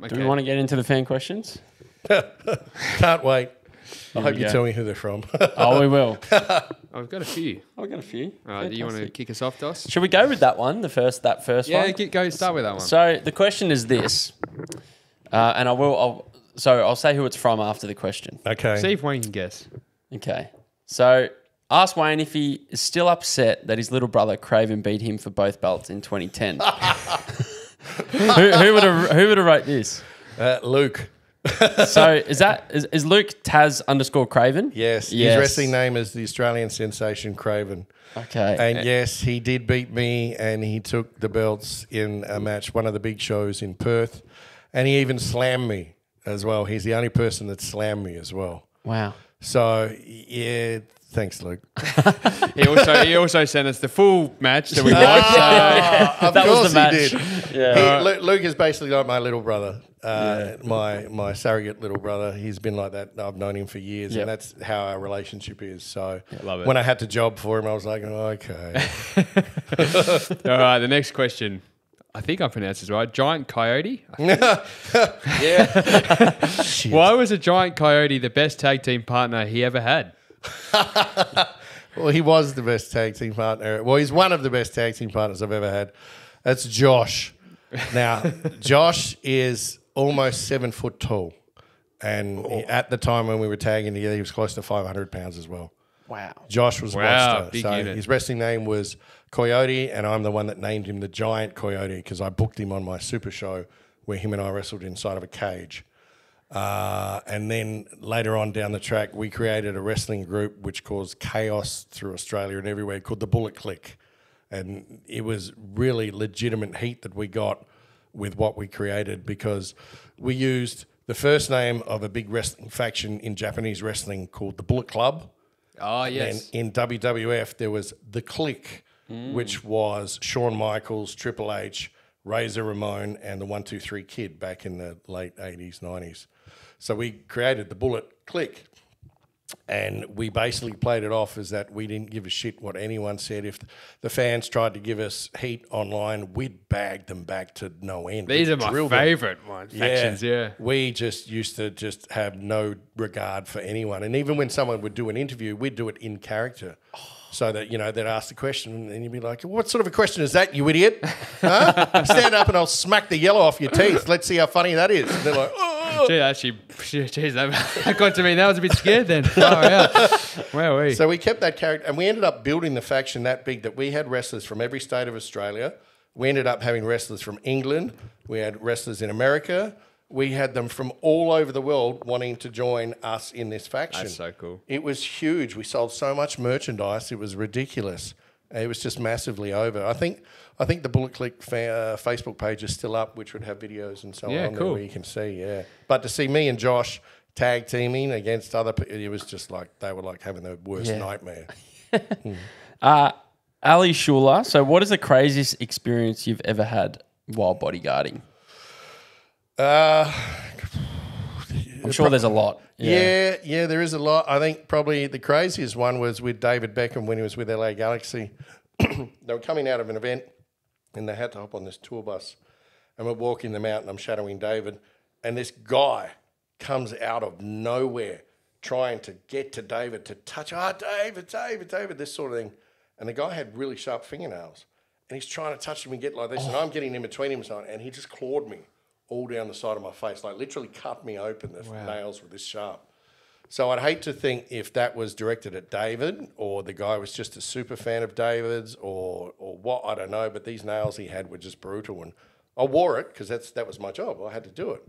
Do we want to get into the fan questions? Can't wait. I hope you tell me who they're from. Oh, we will. I've got a few. I've got a few. Do you want to kick us off, Dos? Should we go with that one, that first one? Yeah, go start with that one. So the question is this, and I'll say who it's from after the question. Okay. See if Wayne can guess. Okay. So ask Wayne if he is still upset that his little brother Craven beat him for both belts in 2010. Who would have wrote this? Luke. So is Luke Taz_Craven? Yes. His wrestling name is the Australian sensation Craven. Okay. And yes, he did beat me, and he took the belts in a match, one of the big shows in Perth, and he even slammed me as well. He's the only person that slammed me as well. Wow. So, yeah, thanks, Luke. He also sent us the full match that we watched. Of that course was the match. he did. Yeah. Luke is basically like my little brother, my surrogate little brother. He's been like that. I've known him for years, and that's how our relationship is. So love it. When I had to job for him, I was like, oh, okay. All right, the next question. I think I pronounced this right. Giant Coyote? Yeah. Why was a Giant Coyote the best tag team partner he ever had? Well, he was the best tag team partner. Well, he's one of the best tag team partners I've ever had. That's Josh. Now, Josh is almost 7 foot tall. And at the time when we were tagging together, he was close to 500 pounds as well. Wow. Josh was a monster. Big So unit. his wrestling name was Coyote, and I'm the one that named him the Giant Coyote because I booked him on my super show where him and I wrestled inside of a cage. And then later on down the track, we created a wrestling group which caused chaos through Australia and everywhere called the Bullet Click. And it was really legitimate heat that we got with what we created because we used the first name of a big wrestling faction in Japanese wrestling called the Bullet Club. Oh, yes. And in WWF, there was the Click, which was Shawn Michaels, Triple H, Razor Ramon, and the 1-2-3 Kid back in the late 80s, 90s. So we created the Bullet Click, and we basically played it off as that we didn't give a shit what anyone said. If the fans tried to give us heat online, we'd bag them back to no end. These We'd are my drill them. favourite ones. Factions, yeah. We just used to just have no regard for anyone. And even when someone would do an interview, we'd do it in character. So that, you know, they'd ask the question and you'd be like, what sort of a question is that, you idiot? Huh? Stand up and I'll smack the yellow off your teeth. Let's see how funny that is. And they're like, oh. Gee, actually, that got to me. That was a bit scared then. Far out. Wow. So we kept that character, and we ended up building the faction that big that we had wrestlers from every state of Australia. We ended up having wrestlers from England. We had wrestlers in America. We had them from all over the world wanting to join us in this faction. That's so cool. It was huge. We sold so much merchandise. It was ridiculous. It was just massively over. I think the Bullet Click Facebook page is still up, which would have videos and so on there where you can see, But to see me and Josh tag teaming against other people, it was just like they were like having the worst nightmare. Ali Schuler, so what is the craziest experience you've ever had while bodyguarding? I'm sure there's a lot. Yeah, there is a lot. I think probably the craziest one was with David Beckham when he was with LA Galaxy. They were coming out of an event and they had to hop on this tour bus. And we're walking them out and I'm shadowing David. And this guy comes out of nowhere trying to get to David to touch, David, this sort of thing. And the guy had really sharp fingernails. And he's trying to touch him and get like this. And I'm getting in between him and he just clawed me all down the side of my face, like literally cut me open. The nails were this sharp. So I'd hate to think if that was directed at David or the guy was just a super fan of David's or what, I don't know. But these nails he had were just brutal. And I wore it because that was my job. I had to do it.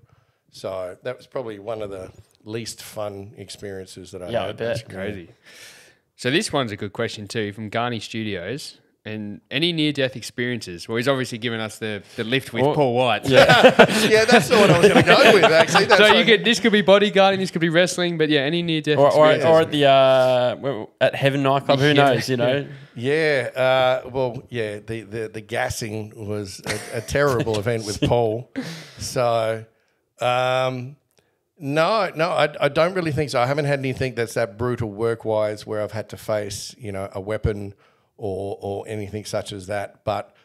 So that was probably one of the least fun experiences that I had. I bet. That's crazy. So this one's a good question too from Garney Studios. And any near-death experiences? Well, he's obviously given us the lift with Paul White. Yeah, that's the one I was going to go with, actually. That's this could be bodyguarding, this could be wrestling, but yeah, any near-death experiences. Or at the at Heaven nightclub, who knows, you know? Yeah, the gassing was a terrible event with Paul. So, no, I don't really think so. I haven't had anything that's that brutal work-wise where I've had to face, a weapon or anything such as that. But,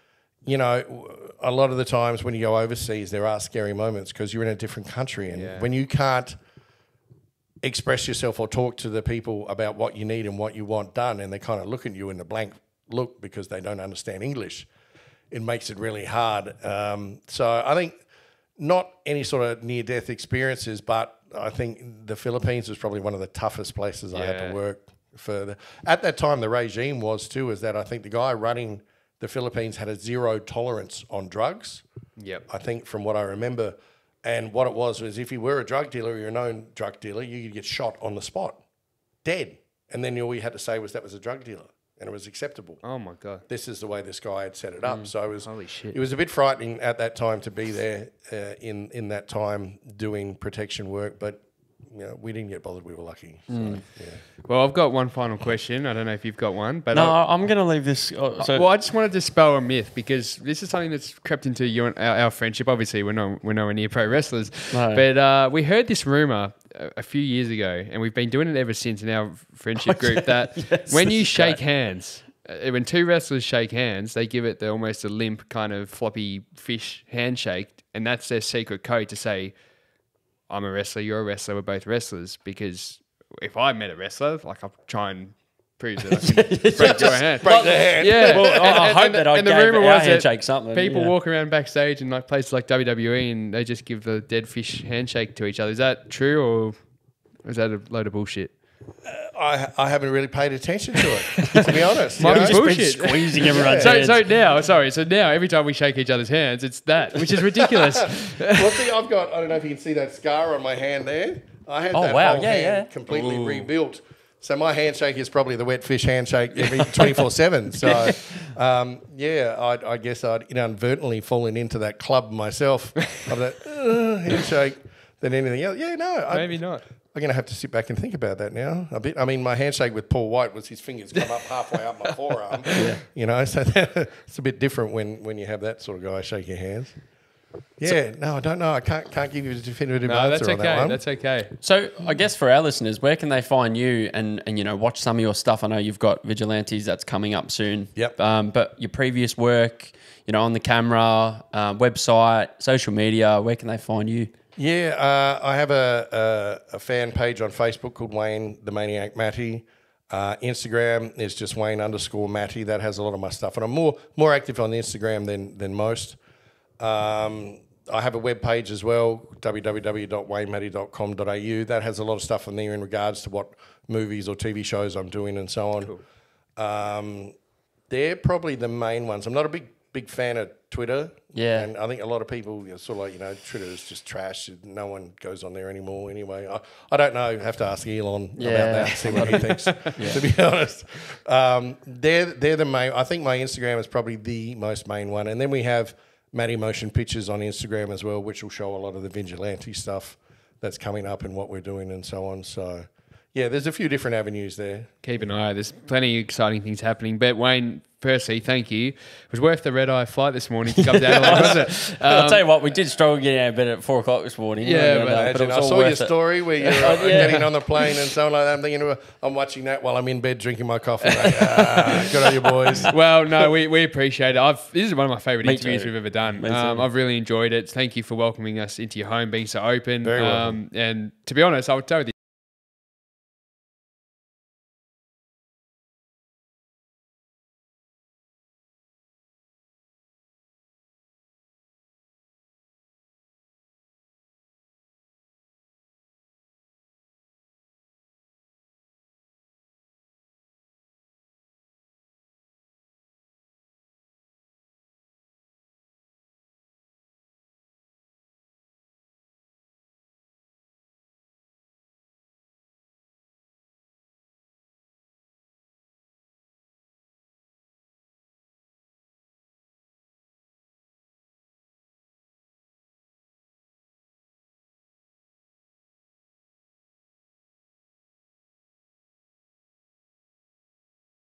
a lot of the times when you go overseas, there are scary moments because you're in a different country. And when you can't express yourself or talk to the people about what you need and what you want done, and they kind of look at you in a blank look because they don't understand English, it makes it really hard. So I think not any sort of near-death experiences, but I think the Philippines was probably one of the toughest places I had to work. At that time, the regime was that I think the guy running the Philippines had a zero tolerance on drugs. Yep. I think from what I remember, and what it was if you were a drug dealer or you're a known drug dealer, you could get shot on the spot, dead, and then all you had to say was that was a drug dealer, and it was acceptable. Oh my God! This is the way this guy had set it up. So it was holy shit. It was a bit frightening at that time to be there in that time doing protection work, but. We didn't get bothered. We were lucky. So, Well, I've got one final question. I don't know if you've got one, but I'm going to leave this. I just wanted to dispel a myth because this is something that's crept into our friendship. Obviously, we're nowhere near pro wrestlers, but we heard this rumor a few years ago, and we've been doing it ever since in our friendship group. That when you shake hands. When two wrestlers shake hands, they give it almost a limp kind of floppy fish handshake, and that's their secret code to say, I'm a wrestler, you're a wrestler, we're both wrestlers. Because if I met a wrestler, I'll try and prove that I can break your hand. Break their hand. Yeah. Well, I hope that I gave our handshake something. People walk around backstage in places like WWE and they just give the dead fish handshake to each other. Is that true or is that a load of bullshit? I haven't really paid attention to it, to be honest. Might be bullshit. Squeezing everyone's hands. So now every time we shake each other's hands, it's that, which is ridiculous. Well, see, I don't know if you can see that scar on my hand there. I had that whole hand completely rebuilt. So my handshake is probably the wet fish handshake every 24/7. So, I guess I'd inadvertently fallen into that club myself of that handshake than anything else. Yeah, no. Maybe not. I'm going to have to sit back and think about that now a bit. I mean, my handshake with Paul White was his fingers come up halfway up my forearm. So it's a bit different when you have that sort of guy shake your hands. Yeah, no, I don't know. I can't give you a definitive answer on that one. That's okay. So I guess for our listeners, where can they find you and watch some of your stuff? I know you've got Vigilantes that's coming up soon. Yep. But your previous work, on the camera, website, social media, where can they find you? Yeah, I have a fan page on Facebook called Wayne the Maniac Mattei. Instagram is just Wayne_Mattei. That has a lot of my stuff, and I'm more active on Instagram than most. I have a web page as well, www.waynematty.com.au. That has a lot of stuff on there in regards to what movies or TV shows I'm doing and so on. Cool. They're probably the main ones. I'm not a big fan of Twitter. Yeah. And I think a lot of people sort of Twitter is just trash. No one goes on there anymore anyway. I don't know. Have to ask Elon about that and see what he thinks, to be honest. They're the main. I think my Instagram is probably the most main one. And then we have Mattei Motion Pictures on Instagram as well, which will show a lot of the vigilante stuff that's coming up and what we're doing and so on. So, yeah, there's a few different avenues there. Keep an eye. There's plenty of exciting things happening. But Wayne, firstly, thank you. It was worth the red-eye flight this morning to come down, wasn't it? I'll tell you what, we did struggle getting out of bed at 4 o'clock this morning. Yeah, but I saw your story where you're getting on the plane and so on like that. I'm thinking, I'm watching that while I'm in bed drinking my coffee. Good on you, boys. Well, no, we appreciate it. This is one of my favourite interviews we've ever done. I've really enjoyed it. Thank you for welcoming us into your home, being so open. Very welcome. And to be honest, I would tell you